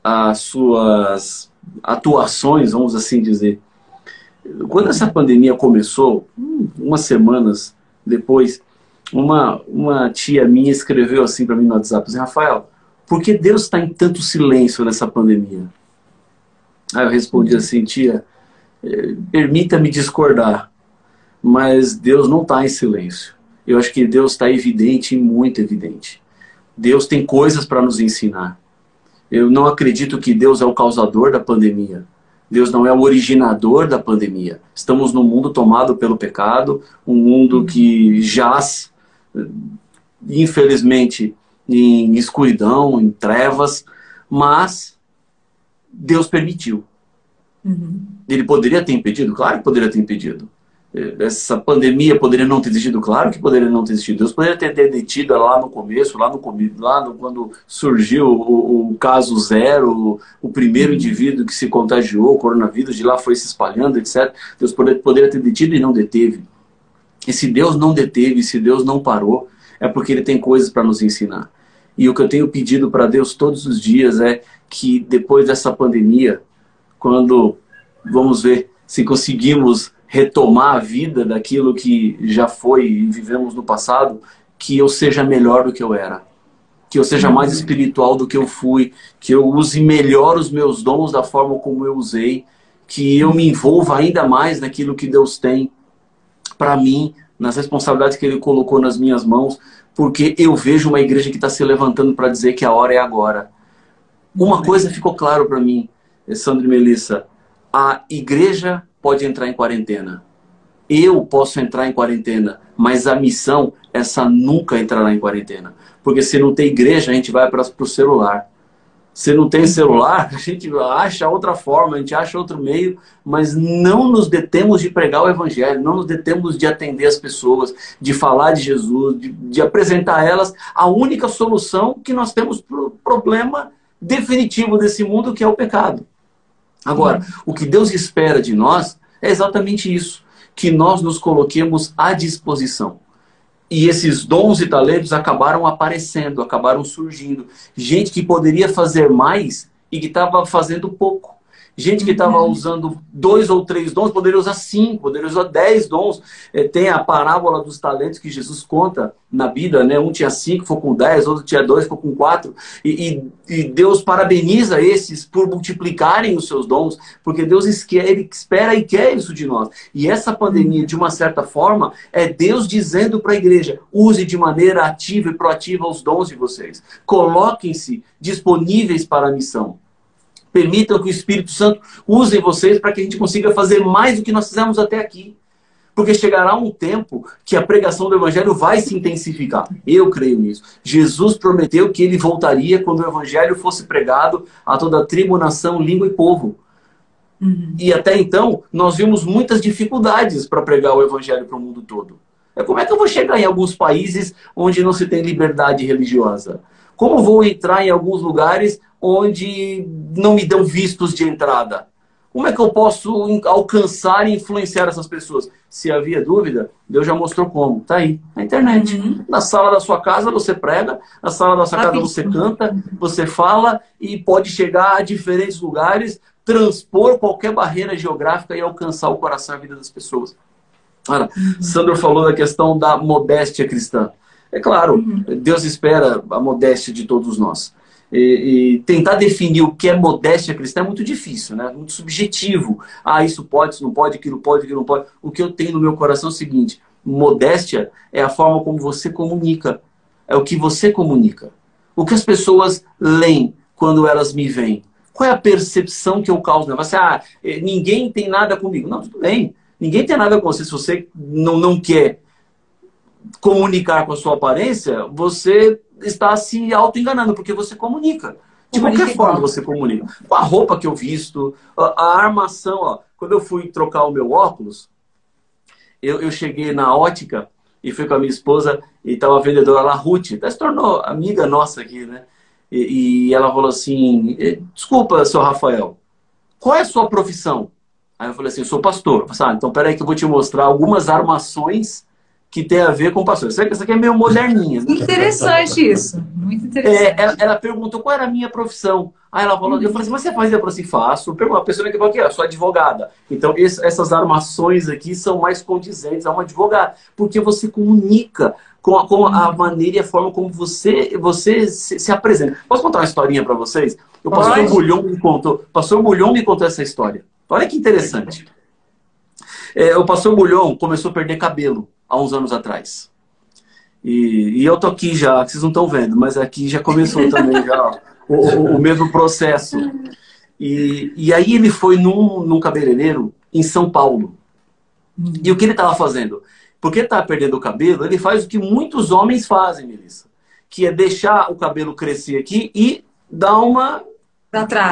as suas atuações, vamos assim dizer. Quando essa pandemia começou, umas semanas depois, uma tia minha escreveu assim para mim no WhatsApp, assim, Rafael, por que Deus está em tanto silêncio nessa pandemia? Aí eu respondi assim, tia, permita-me discordar, mas Deus não está em silêncio. Eu acho que Deus está evidente e muito evidente. Deus tem coisas para nos ensinar. Eu não acredito que Deus é o causador da pandemia. Deus não é o originador da pandemia. Estamos num mundo tomado pelo pecado, um mundo que jaz, infelizmente, em escuridão, em trevas, mas Deus permitiu. Ele poderia ter impedido? Claro que poderia ter impedido. Essa pandemia poderia não ter existido? Claro que poderia não ter existido. Deus poderia ter detido lá no começo, quando surgiu o caso zero, o primeiro indivíduo que se contagiou, o coronavírus, de lá foi se espalhando, etc. Deus poderia ter detido e não deteve. E se Deus não deteve, se Deus não parou, é porque Ele tem coisas para nos ensinar. E o que eu tenho pedido para Deus todos os dias é que depois dessa pandemia, quando, vamos ver, se conseguimos retomar a vida daquilo que já foi e vivemos no passado, que eu seja melhor do que eu era. Que eu seja mais espiritual do que eu fui, que eu use melhor os meus dons da forma como eu usei, que eu me envolva ainda mais naquilo que Deus tem para mim, nas responsabilidades que Ele colocou nas minhas mãos, porque eu vejo uma igreja que está se levantando para dizer que a hora é agora. Uma coisa ficou claro para mim, Sandro e Melissa, a igreja pode entrar em quarentena. Eu posso entrar em quarentena, mas a missão, essa nunca entrará em quarentena. Porque se não tem igreja, a gente vai para o celular. Se não tem celular, a gente acha outra forma, a gente acha outro meio, mas não nos detemos de pregar o evangelho, não nos detemos de atender as pessoas, de falar de Jesus, de apresentar a elas a única solução que nós temos para o problema definitivo desse mundo, que é o pecado. Agora, o que Deus espera de nós é exatamente isso, que nós nos coloquemos à disposição. E esses dons e talentos acabaram aparecendo, acabaram surgindo. Gente que poderia fazer mais e que estava fazendo pouco. Gente que estava usando 2 ou 3 dons, poderia usar 5, poderia usar 10 dons. Tem a parábola dos talentos que Jesus conta na Bíblia, né? Um tinha 5, ficou com 10, outro tinha 2, ficou com 4. E Deus parabeniza esses por multiplicarem os seus dons, porque Deus ele espera e quer isso de nós. E essa pandemia, de uma certa forma, é Deus dizendo para a igreja: use de maneira ativa e proativa os dons de vocês. Coloquem-se disponíveis para a missão. Permitam que o Espírito Santo use vocês para que a gente consiga fazer mais do que nós fizemos até aqui. Porque chegará um tempo que a pregação do Evangelho vai se intensificar. Eu creio nisso. Jesus prometeu que ele voltaria quando o Evangelho fosse pregado a toda tribo, nação, língua e povo. E até então, nós vimos muitas dificuldades para pregar o Evangelho para o mundo todo. Como é que eu vou chegar em alguns países onde não se tem liberdade religiosa? Como vou entrar em alguns lugares onde não me dão vistos de entrada? Como é que eu posso alcançar e influenciar essas pessoas? Se havia dúvida, Deus já mostrou como. Está aí, na internet. Na sala da sua casa você prega, na sala da sua casa você canta, você fala e pode chegar a diferentes lugares, transpor qualquer barreira geográfica e alcançar o coração e a vida das pessoas. Olha, Sandro falou da questão da modéstia cristã. É claro, Deus espera a modéstia de todos nós. E tentar definir o que é modéstia cristã é muito difícil, né? Muito subjetivo. Isso pode, isso não pode, aquilo pode, aquilo não pode. O que eu tenho no meu coração é o seguinte: modéstia é a forma como você comunica. É o que você comunica. O que as pessoas leem quando elas me veem. Qual é a percepção que eu causo? Você, ninguém tem nada comigo. Não, tudo bem. Ninguém tem nada com você. Se você não quer comunicar com a sua aparência, você está se auto-enganando, porque você comunica. De qualquer forma você comunica. Com a roupa que eu visto, a armação. Quando eu fui trocar o meu óculos, eu cheguei na ótica e fui com a minha esposa e estava a vendedora lá, Ruth, até se tornou amiga nossa aqui, né? E ela falou assim: desculpa, seu Rafael, qual é a sua profissão? Aí eu falei assim: eu sou pastor. Eu falei, então peraí que eu vou te mostrar algumas armações que tem a ver com pastor. Isso aqui é meio moderninha. Né? Interessante isso. Muito interessante. Ela perguntou qual era a minha profissão. Aí ela falou, eu falei assim, mas você faz? Eu falei assim, faço. A pessoa que falou aqui, eu sou advogada. Então essas armações aqui são mais condizentes a uma advogada. Porque você comunica com a maneira e a forma como você se apresenta. Posso contar uma historinha para vocês? O pastor Bulhon me contou essa história. Olha que interessante. O pastor Bulhon começou a perder cabelo há uns anos atrás. E eu tô aqui já, vocês não estão vendo, mas aqui já começou também já o mesmo processo. E aí ele foi num cabeleireiro em São Paulo. E o que ele estava fazendo? Porque ele estava perdendo o cabelo, ele faz o que muitos homens fazem, Melissa. Que é deixar o cabelo crescer aqui e dar uma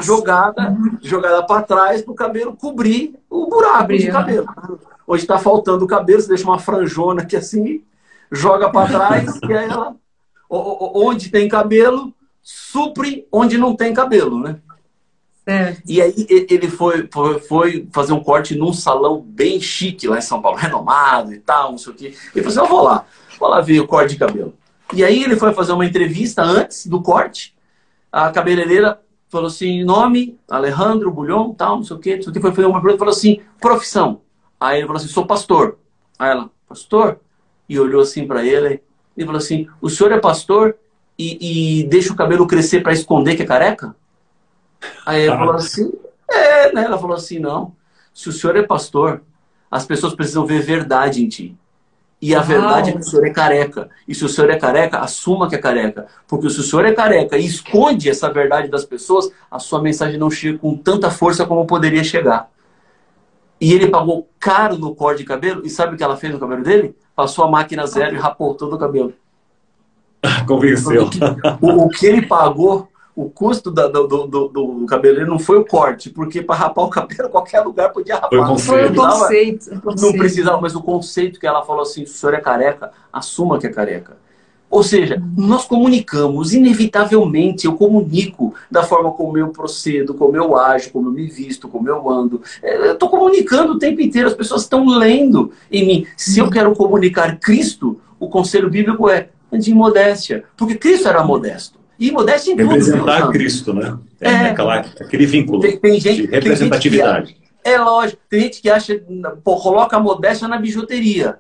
jogada para trás para o cabelo cobrir o buraco de cabelo. Hoje está faltando o cabelo, você deixa uma franjona aqui assim, joga para trás, e aí ela, onde tem cabelo, supre onde não tem cabelo, né? Certo. E aí ele foi fazer um corte num salão bem chique lá em São Paulo, renomado e tal, não sei o quê. Ele falou assim, eu vou lá ver o corte de cabelo. E aí ele foi fazer uma entrevista antes do corte, a cabeleireira falou assim, nome, Alejandro Bulhon, tal, não sei o quê, foi fazer uma pergunta, falou assim, profissão. Aí ele falou assim, sou pastor. Aí ela, pastor? E olhou assim para ele e falou assim, o senhor é pastor e deixa o cabelo crescer para esconder que é careca? Aí ele falou assim, né? Ela falou assim, não. Se o senhor é pastor, as pessoas precisam ver verdade em ti. E a verdade é que o senhor é careca. E se o senhor é careca, assuma que é careca. Porque se o senhor é careca e esconde essa verdade das pessoas, a sua mensagem não chega com tanta força como poderia chegar. E ele pagou caro no corte de cabelo. E sabe o que ela fez no cabelo dele? Passou a máquina zero e rapou todo o cabelo. Convenceu. O que ele pagou, o custo do cabelo não foi o corte, porque para rapar o cabelo, qualquer lugar podia rapar. Foi o conceito. Não precisava, mas o conceito que ela falou assim, se o senhor é careca, assuma que é careca. Ou seja, nós comunicamos, inevitavelmente, eu comunico da forma como eu procedo, como eu ajo, como eu me visto, como eu ando. Eu estou comunicando o tempo inteiro, as pessoas estão lendo em mim. Se eu quero comunicar Cristo, o conselho bíblico é de modéstia, porque Cristo era modesto. E modéstia em tudo. Representar Cristo, né? Aquele vínculo tem gente, de representatividade. É lógico, tem gente que acha, coloca a modéstia na bijuteria,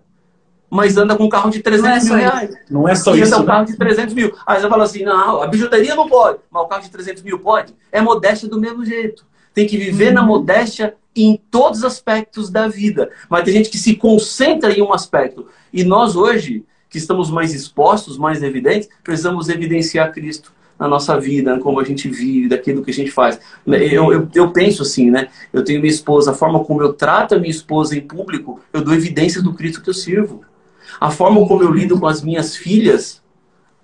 mas anda com um carro de 300 mil reais. Não é só e isso. Anda um carro de 300 mil. Aí você fala assim, não, a bijuteria não pode, mas o carro de 300 mil pode. É modéstia do mesmo jeito. Tem que viver na modéstia em todos os aspectos da vida. Mas tem gente que se concentra em um aspecto. E nós hoje, que estamos mais expostos, mais evidentes, precisamos evidenciar Cristo na nossa vida, como a gente vive, daquilo que a gente faz. Eu penso assim, né? Eu tenho minha esposa, a forma como eu trato a minha esposa em público, eu dou evidências do Cristo que eu sirvo. A forma como eu lido com as minhas filhas,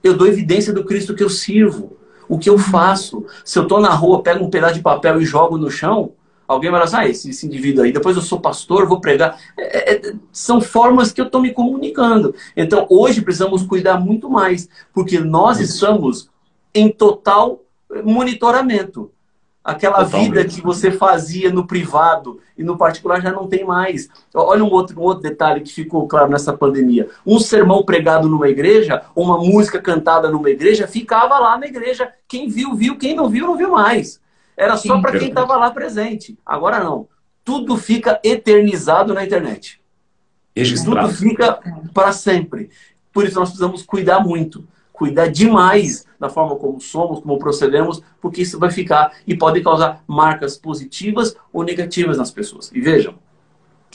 eu dou evidência do Cristo que eu sirvo. O que eu faço. Se eu estou na rua, pego um pedaço de papel e jogo no chão, alguém vai falar assim, esse indivíduo aí, depois eu sou pastor, vou pregar. São formas que eu estou me comunicando. Então, hoje precisamos cuidar muito mais, porque nós estamos em total monitoramento. Aquela vida que você fazia no privado e no particular já não tem mais. Olha um outro detalhe que ficou claro nessa pandemia. Um sermão pregado numa igreja, uma música cantada numa igreja, ficava lá na igreja. Quem viu, viu. Quem não viu, não viu mais. Era só para quem estava lá presente. Agora não. Tudo fica eternizado na internet. Registrado. Tudo fica para sempre. Por isso nós precisamos cuidar muito. Cuidar demais da forma como somos, como procedemos, porque isso vai ficar e pode causar marcas positivas ou negativas nas pessoas. E vejam,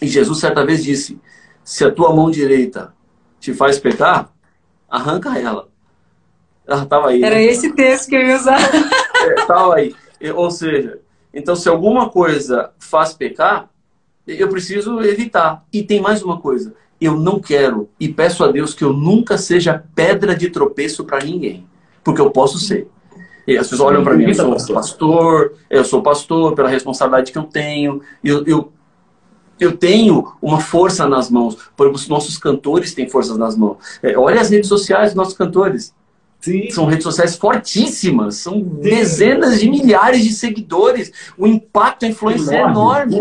e Jesus certa vez disse, se a tua mão direita te faz pecar, arranca ela. Ela estava aí. Era esse texto que eu ia usar. Estava aí. Ou seja, então se alguma coisa faz pecar, eu preciso evitar. E tem mais uma coisa. Eu não quero e peço a Deus que eu nunca seja pedra de tropeço para ninguém. Porque eu posso ser. E as pessoas olham para mim, eu sou pastor pela responsabilidade que eu tenho. Eu tenho uma força nas mãos. Os nossos cantores têm forças nas mãos. Olha as redes sociais dos nossos cantores. Sim. São redes sociais fortíssimas. São dezenas de milhares de seguidores. O impacto, a influência é enorme.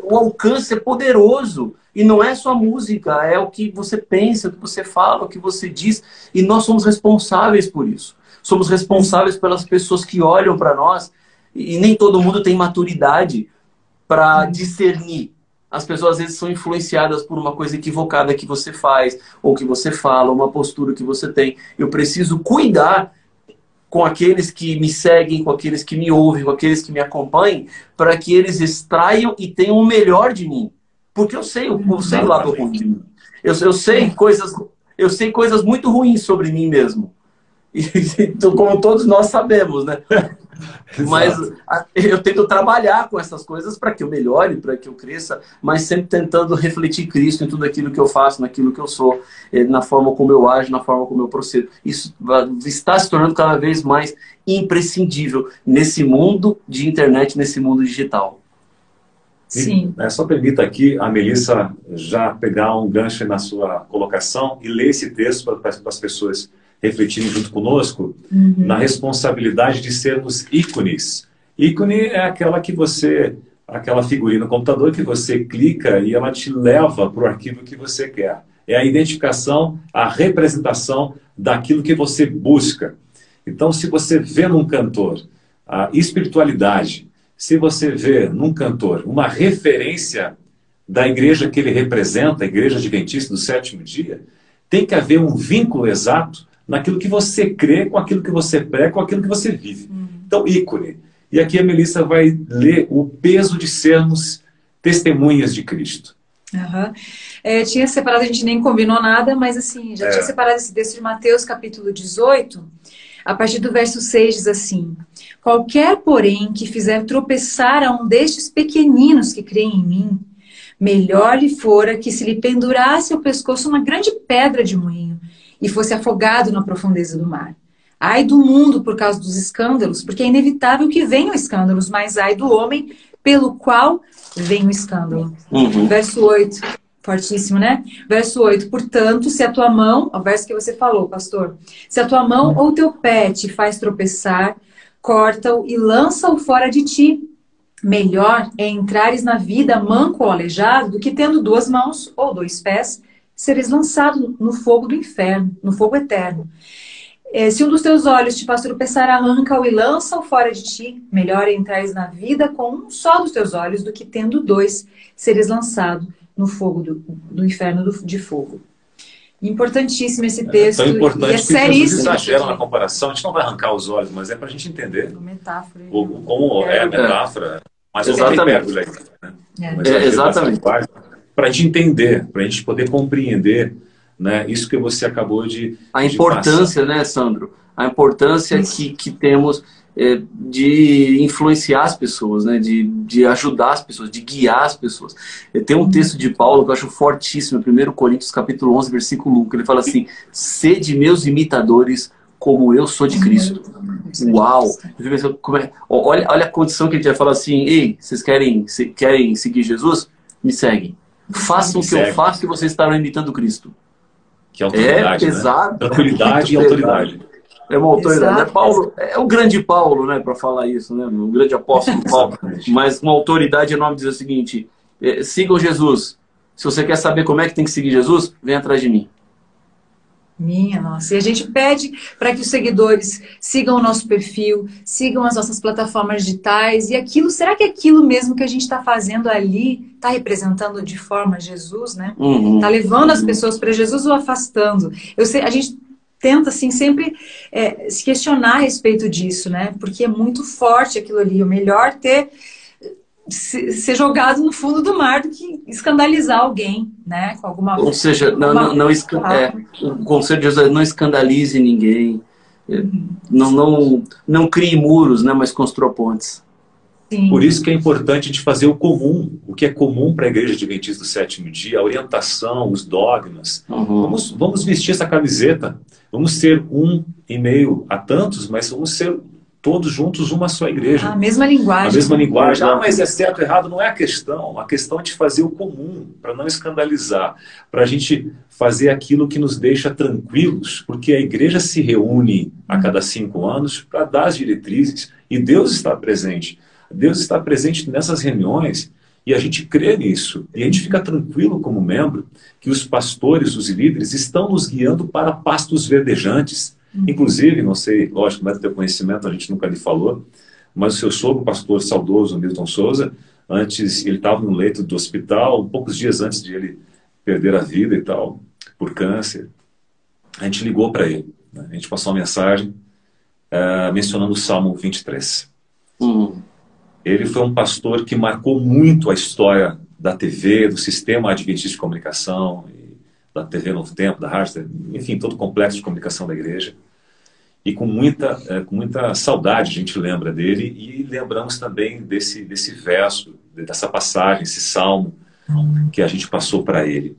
O alcance é poderoso. E não é só música, é o que você pensa, o que você fala, o que você diz. E nós somos responsáveis por isso. Somos responsáveis pelas pessoas que olham para nós. E nem todo mundo tem maturidade para discernir. As pessoas às vezes são influenciadas por uma coisa equivocada que você faz, ou que você fala, uma postura que você tem. Eu preciso cuidar com aqueles que me seguem, com aqueles que me ouvem, com aqueles que me acompanham, para que eles extraiam e tenham o melhor de mim. Porque eu sei o lado ruim de mim. Eu sei coisas muito ruins sobre mim mesmo. Então, como todos nós sabemos, né? Mas eu tento trabalhar com essas coisas para que eu melhore, para que eu cresça, mas sempre tentando refletir Cristo em tudo aquilo que eu faço, naquilo que eu sou, na forma como eu ajo, na forma como eu procedo. Isso está se tornando cada vez mais imprescindível nesse mundo de internet, nesse mundo digital. Sim. Só permita aqui a Melissa já pegar um gancho na sua colocação e ler esse texto para as pessoas refletirem junto conosco na responsabilidade de sermos ícones. Ícone é aquela figurinha no computador que você clica e ela te leva para o arquivo que você quer. É a identificação, a representação daquilo que você busca. Então, se você vê num cantor a espiritualidade, se você vê num cantor uma referência da igreja que ele representa, a igreja adventista do sétimo dia, tem que haver um vínculo exato naquilo que você crê, com aquilo que você prega, com aquilo que você vive. Então, ícone. E aqui a Melissa vai ler o peso de sermos testemunhas de Cristo. Uhum. Tinha separado, a gente nem combinou nada, mas assim, já tinha separado esse texto de Mateus capítulo 18, a partir do verso 6 diz assim: qualquer, porém, que fizer tropeçar a um destes pequeninos que creem em mim, melhor lhe fora que se lhe pendurasse ao pescoço uma grande pedra de moinho e fosse afogado na profundeza do mar. Ai do mundo por causa dos escândalos, porque é inevitável que venham escândalos, mas ai do homem pelo qual vem o escândalo. Verso 8, fortíssimo, né? Verso 8, portanto, se a tua mão, o verso que você falou, pastor, se a tua mão ou teu pé te faz tropeçar, corta-o e lança-o fora de ti. Melhor é entrares na vida manco ou aleijado do que tendo 2 mãos ou 2 pés, seres lançado no fogo do inferno, no fogo eterno. Se um dos teus olhos te faz tropeçar, arranca-o e lança-o fora de ti. Melhor é entrares na vida com um só dos teus olhos do que tendo 2, seres lançado no fogo do inferno de fogo. Importantíssimo esse texto. É tão importante e é que seríssimo. Jesus exagera na comparação. A gente não vai arrancar os olhos, mas é para a gente entender. Metáfora. Como é a metáfora. Mas exatamente. Exatamente. Para a gente entender, para a gente poder compreender, né, isso que você acabou de a importância, passar. Né, Sandro? A importância que temos de influenciar as pessoas, né, de ajudar as pessoas, de guiar as pessoas. Tem um texto de Paulo que eu acho fortíssimo, 1 Coríntios capítulo 11, versículo 1, que ele fala assim: sede meus imitadores como eu sou de Cristo. Uau! Olha a condição que ele vai falar assim: ei, vocês querem seguir Jesus? Me seguem. Façam o que eu faço e vocês estarão imitando Cristo. Que é autoridade, pesado. Né? Tranquilidade e autoridade. É uma autoridade. Né? Paulo, é o grande Paulo, né, para falar isso, né? O grande apóstolo Paulo. Mas uma autoridade enorme diz o seguinte: sigam Jesus. Se você quer saber como é que tem que seguir Jesus, vem atrás de mim. Minha nossa. E a gente pede para que os seguidores sigam o nosso perfil, sigam as nossas plataformas digitais. E aquilo, será que aquilo mesmo que a gente está fazendo ali está representando de forma Jesus, né? Está levando as pessoas para Jesus ou afastando? A gente tenta, assim, sempre se questionar a respeito disso, né? Porque é muito forte aquilo ali. O melhor ser jogado no fundo do mar do que escandalizar alguém, né? Com alguma. Ou seja, o conselho de Jesus é: não escandalize ninguém, não crie muros, né? Mas construa pontes. Sim. Por isso que é importante de fazer o comum, o que é comum para a Igreja Adventista do Sétimo Dia, a orientação, os dogmas. Vamos vestir essa camiseta, vamos ser um em meio a tantos, mas vamos ser todos juntos uma só igreja. A mesma linguagem. A mesma linguagem. Mas é certo ou errado, não é a questão. A questão é de fazer o comum, para não escandalizar, para a gente fazer aquilo que nos deixa tranquilos, porque a igreja se reúne a cada 5 anos para dar as diretrizes, e Deus está presente. Deus está presente nessas reuniões, e a gente crê nisso. E a gente fica tranquilo como membro que os pastores, os líderes, estão nos guiando para pastos verdejantes. Inclusive, não sei, lógico, não é do teu conhecimento, a gente nunca lhe falou, mas o seu sogro, o pastor saudoso Milton Souza, antes, ele estava no leito do hospital, poucos dias antes de ele perder a vida e tal, por câncer. A gente ligou para ele, né? A gente passou uma mensagem mencionando o Salmo 23. Ele foi um pastor que marcou muito a história da TV, do sistema adventista de comunicação, da TV Novo Tempo, da rádio, enfim, todo o complexo de comunicação da igreja. E com muita saudade a gente lembra dele, e lembramos também desse verso, dessa passagem, esse salmo que a gente passou para ele.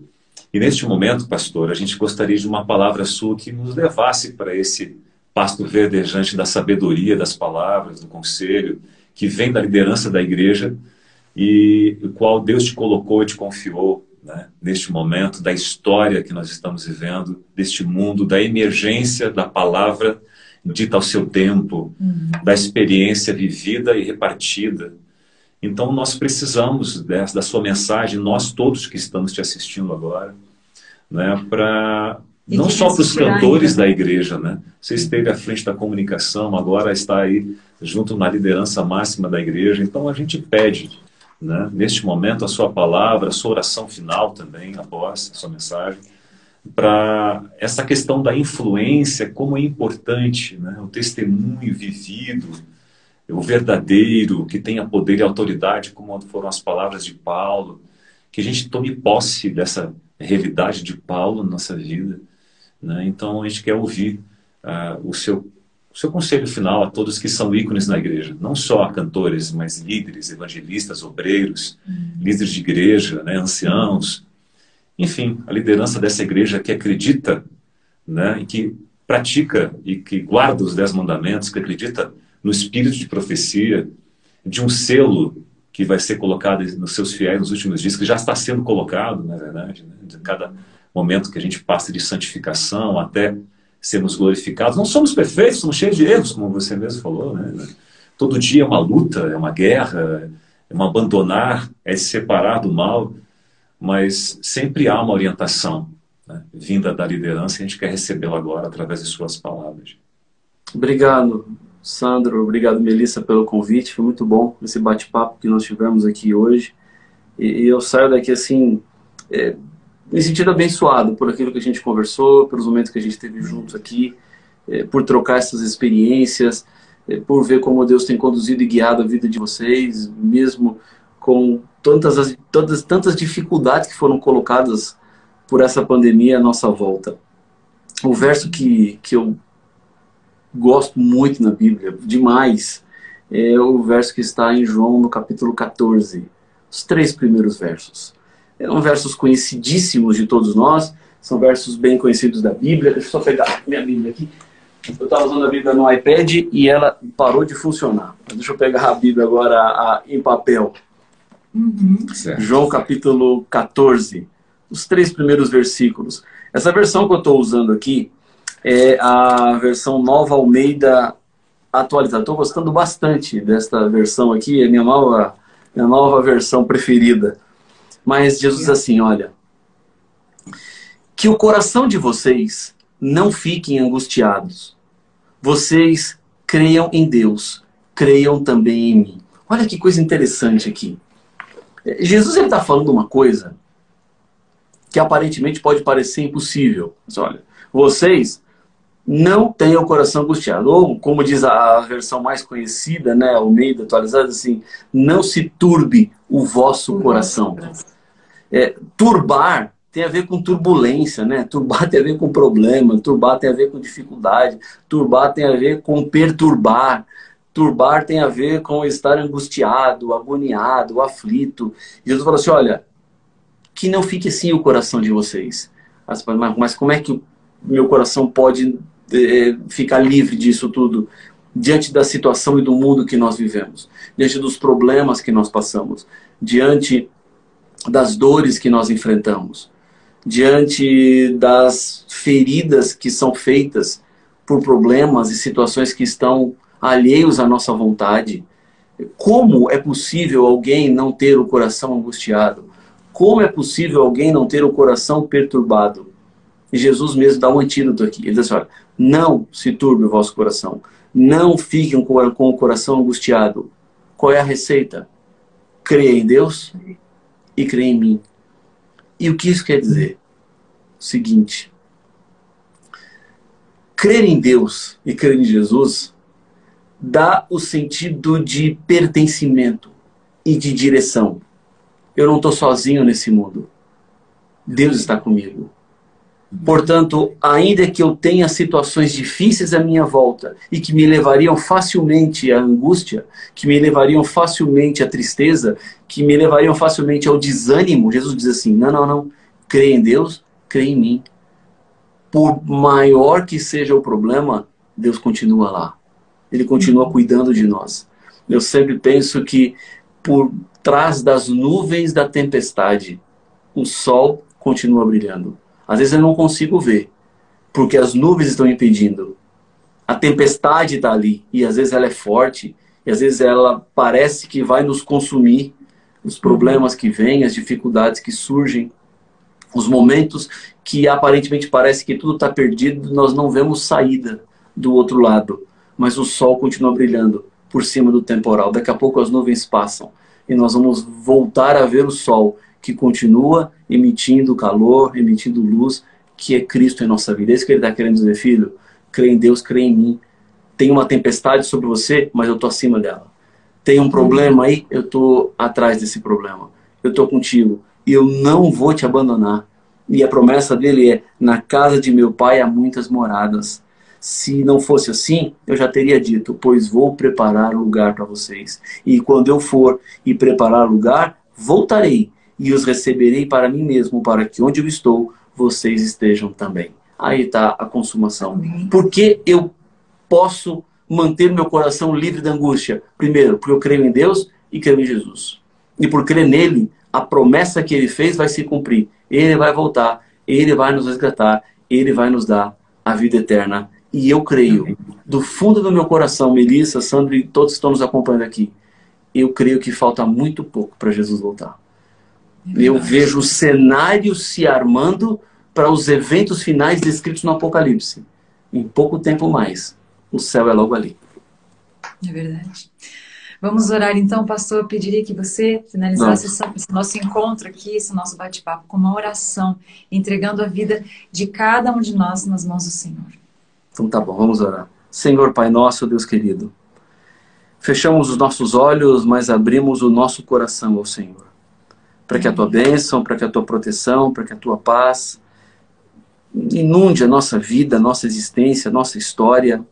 E neste momento, pastor, a gente gostaria de uma palavra sua que nos levasse para esse pasto verdejante da sabedoria, das palavras, do conselho, que vem da liderança da igreja, e o qual Deus te colocou e te confiou, né, neste momento da história que nós estamos vivendo, deste mundo, da emergência da palavra dita ao seu tempo, da experiência vivida e repartida. Então nós precisamos da sua mensagem, nós todos que estamos te assistindo agora, né, não só para os cantores da igreja, né? Você esteve à frente da comunicação, agora está aí junto na liderança máxima da igreja. Então a gente pede, né, neste momento, a sua palavra, a sua oração final também, após a sua mensagem, para essa questão da influência, como é importante, né, o testemunho vivido, o verdadeiro, que tenha poder e autoridade, como foram as palavras de Paulo, que a gente tome posse dessa realidade de Paulo na nossa vida, né? Então a gente quer ouvir o seu conselho final a todos que são ícones na igreja, não só a cantores, mas líderes, evangelistas, obreiros, líderes de igreja, né, anciãos, enfim, a liderança dessa igreja que acredita, né, e que pratica e que guarda os 10 mandamentos, que acredita no espírito de profecia, de um selo que vai ser colocado nos seus fiéis nos últimos dias, que já está sendo colocado, na verdade, né, de cada momento que a gente passa de santificação até sermos glorificados. Não somos perfeitos, somos cheios de erros, como você mesmo falou, né? Todo dia é uma luta, é uma guerra, é um abandonar, é se separar do mal, mas sempre há uma orientação, né, vinda da liderança, e a gente quer recebê-la agora através de suas palavras. Obrigado, Sandro. Obrigado, Melissa, pelo convite. Foi muito bom esse bate-papo que nós tivemos aqui hoje. E eu saio daqui assim, me sentindo abençoado por aquilo que a gente conversou, pelos momentos que a gente teve juntos aqui, por trocar essas experiências, por ver como Deus tem conduzido e guiado a vida de vocês, mesmo com tantas dificuldades que foram colocadas por essa pandemia à nossa volta. O verso que eu gosto muito na Bíblia, demais, é o verso que está em João, no capítulo 14, os 3 primeiros versos. São versos conhecidíssimos de todos nós, são versos bem conhecidos da Bíblia. Deixa eu só pegar minha Bíblia aqui. Eu estava usando a Bíblia no iPad e ela parou de funcionar. Deixa eu pegar a Bíblia agora em papel. João capítulo 14, os 3 primeiros versículos. Essa versão que eu estou usando aqui é a versão Nova Almeida atualizada. Estou gostando bastante desta versão aqui, é minha nova versão preferida. Mas Jesus diz assim, olha, que o coração de vocês não fiquem angustiados. Vocês creiam em Deus, creiam também em mim. Olha que coisa interessante aqui. Jesus está falando uma coisa que aparentemente pode parecer impossível. Mas olha, vocês não tenham o coração angustiado. Ou, como diz a versão mais conhecida, né, Almeida atualizada, assim, não se turbe o vosso coração. Turbar tem a ver com turbulência, né? Turbar tem a ver com problema, turbar tem a ver com dificuldade, turbar tem a ver com perturbar, turbar tem a ver com estar angustiado, agoniado, aflito. E Jesus falou assim, olha, que não fique assim o coração de vocês. Mas como é que o meu coração pode ficar livre disso tudo? Diante da situação e do mundo que nós vivemos, diante dos problemas que nós passamos, diante das dores que nós enfrentamos, diante das feridas que são feitas por problemas e situações que estão alheios à nossa vontade. Como é possível alguém não ter o coração angustiado? Como é possível alguém não ter o coração perturbado? E Jesus mesmo dá um antídoto aqui. Ele diz assim, olha, não se turbe o vosso coração. Não fiquem com o coração angustiado. Qual é a receita? Creia em Deus e creia em mim. E o que isso quer dizer? O seguinte. Crer em Deus e crer em Jesus dá o sentido de pertencimento e de direção. Eu não estou sozinho nesse mundo. Deus está comigo. Portanto, ainda que eu tenha situações difíceis à minha volta e que me levariam facilmente à angústia, que me levariam facilmente à tristeza, que me levariam facilmente ao desânimo, Jesus diz assim, não, creia em Deus, creia em mim. Por maior que seja o problema, Deus continua lá. Ele continua cuidando de nós. Eu sempre penso que por trás das nuvens da tempestade, o sol continua brilhando. Às vezes eu não consigo ver, porque as nuvens estão impedindo. A tempestade está ali, e às vezes ela é forte, e às vezes ela parece que vai nos consumir. Os problemas que vêm, as dificuldades que surgem, os momentos que aparentemente parece que tudo está perdido, nós não vemos saída do outro lado. Mas o sol continua brilhando por cima do temporal. Daqui a pouco as nuvens passam, e nós vamos voltar a ver o sol, que continua emitindo calor, emitindo luz, que é Cristo em nossa vida. É isso que ele está querendo dizer, filho. Crê em Deus, crê em mim. Tem uma tempestade sobre você, mas eu estou acima dela. Tem um problema aí, eu estou atrás desse problema. Eu estou contigo. eu não vou te abandonar. E a promessa dele é: na casa de meu pai há muitas moradas. Se não fosse assim, eu já teria dito, pois vou preparar lugar para vocês. E quando eu for e preparar lugar, voltarei e os receberei para mim mesmo, para que onde eu estou, vocês estejam também. Aí está a consumação. Porque eu posso manter meu coração livre da angústia? Primeiro, porque eu creio em Deus e creio em Jesus. E por crer nele, a promessa que ele fez vai se cumprir. Ele vai voltar, ele vai nos resgatar, ele vai nos dar a vida eterna. E eu creio, do fundo do meu coração, Melissa, Sandro e todos que estão nos acompanhando aqui, eu creio que falta muito pouco para Jesus voltar. Eu vejo o cenário se armando para os eventos finais descritos no Apocalipse. Em pouco tempo mais, o céu é logo ali. É verdade. Vamos orar então, pastor. Eu pediria que você finalizasse esse nosso encontro aqui, esse nosso bate-papo, com uma oração, entregando a vida de cada um de nós nas mãos do Senhor. Então tá bom, vamos orar. Senhor Pai nosso, Deus querido, fechamos os nossos olhos, mas abrimos o nosso coração ao Senhor. Para que a tua bênção, para que a tua proteção, para que a tua paz inunde a nossa vida, a nossa existência, a nossa história,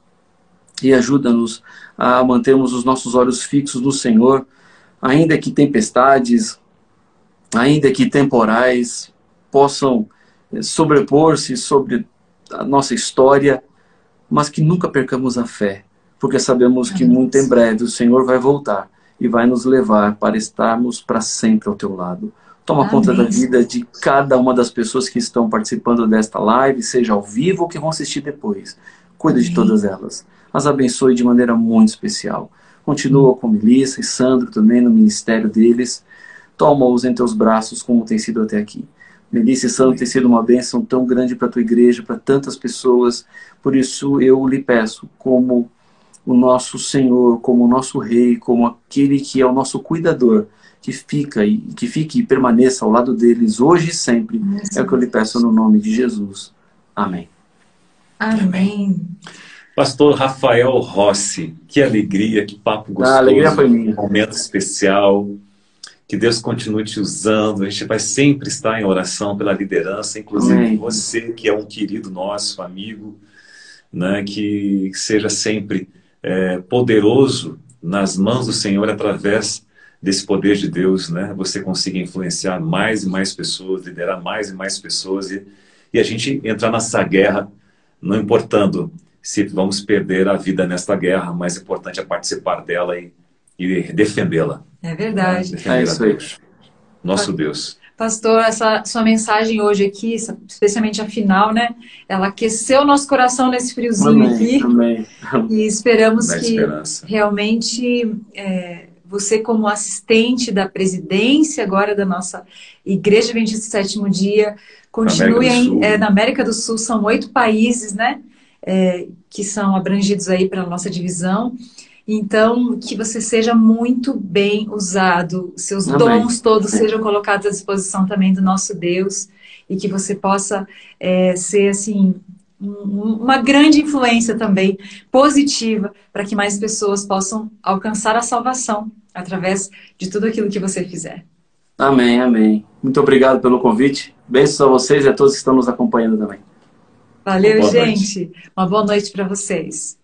e ajuda-nos a mantermos os nossos olhos fixos no Senhor, ainda que tempestades, ainda que temporais possam sobrepor-se sobre a nossa história, mas que nunca percamos a fé, porque sabemos que muito em breve o Senhor vai voltar e vai nos levar para estarmos para sempre ao teu lado. Toma conta da vida de cada uma das pessoas que estão participando desta live, seja ao vivo ou que vão assistir depois. Cuida de todas elas. As abençoe de maneira muito especial. Continua com Melissa e Sandro também no ministério deles. Toma-os em teus braços como tem sido até aqui. Melissa e Sandro tem sido uma bênção tão grande para a tua igreja, para tantas pessoas. Por isso eu lhe peço, como o nosso Senhor, como o nosso Rei, como aquele que é o nosso cuidador, que fique e permaneça ao lado deles hoje e sempre. É o que eu lhe peço no nome de Jesus. Amém. Amém. Pastor Rafael Rossi, que alegria, que papo gostoso. A alegria foi minha. Um momento especial. Que Deus continue te usando. A gente vai sempre estar em oração pela liderança, inclusive Amém. você, que é um querido nosso, amigo, né, que seja sempre poderoso nas mãos do Senhor através desse poder de Deus, né? Você consiga influenciar mais e mais pessoas, liderar mais e mais pessoas e a gente entrar nessa guerra, não importando se vamos perder a vida nesta guerra, mas importante é participar dela e defendê-la. É verdade. Defender isso a Deus, nosso Deus. Pastor, essa sua mensagem hoje aqui, especialmente a final, né? Ela aqueceu o nosso coração nesse friozinho aqui. Amém. E esperamos Na que esperança. realmente você, como assistente da presidência agora da nossa Igreja Adventista do Sétimo Dia, continue na América do Sul. São 8 países, né? Que são abrangidos aí pela nossa divisão. Então, que você seja muito bem usado, seus dons todos sejam colocados à disposição também do nosso Deus, e que você possa ser, assim, uma grande influência também, positiva, para que mais pessoas possam alcançar a salvação através de tudo aquilo que você fizer. Amém, amém. Muito obrigado pelo convite. Beijo a vocês e a todos que estão nos acompanhando também. Valeu, gente. Uma boa noite para vocês.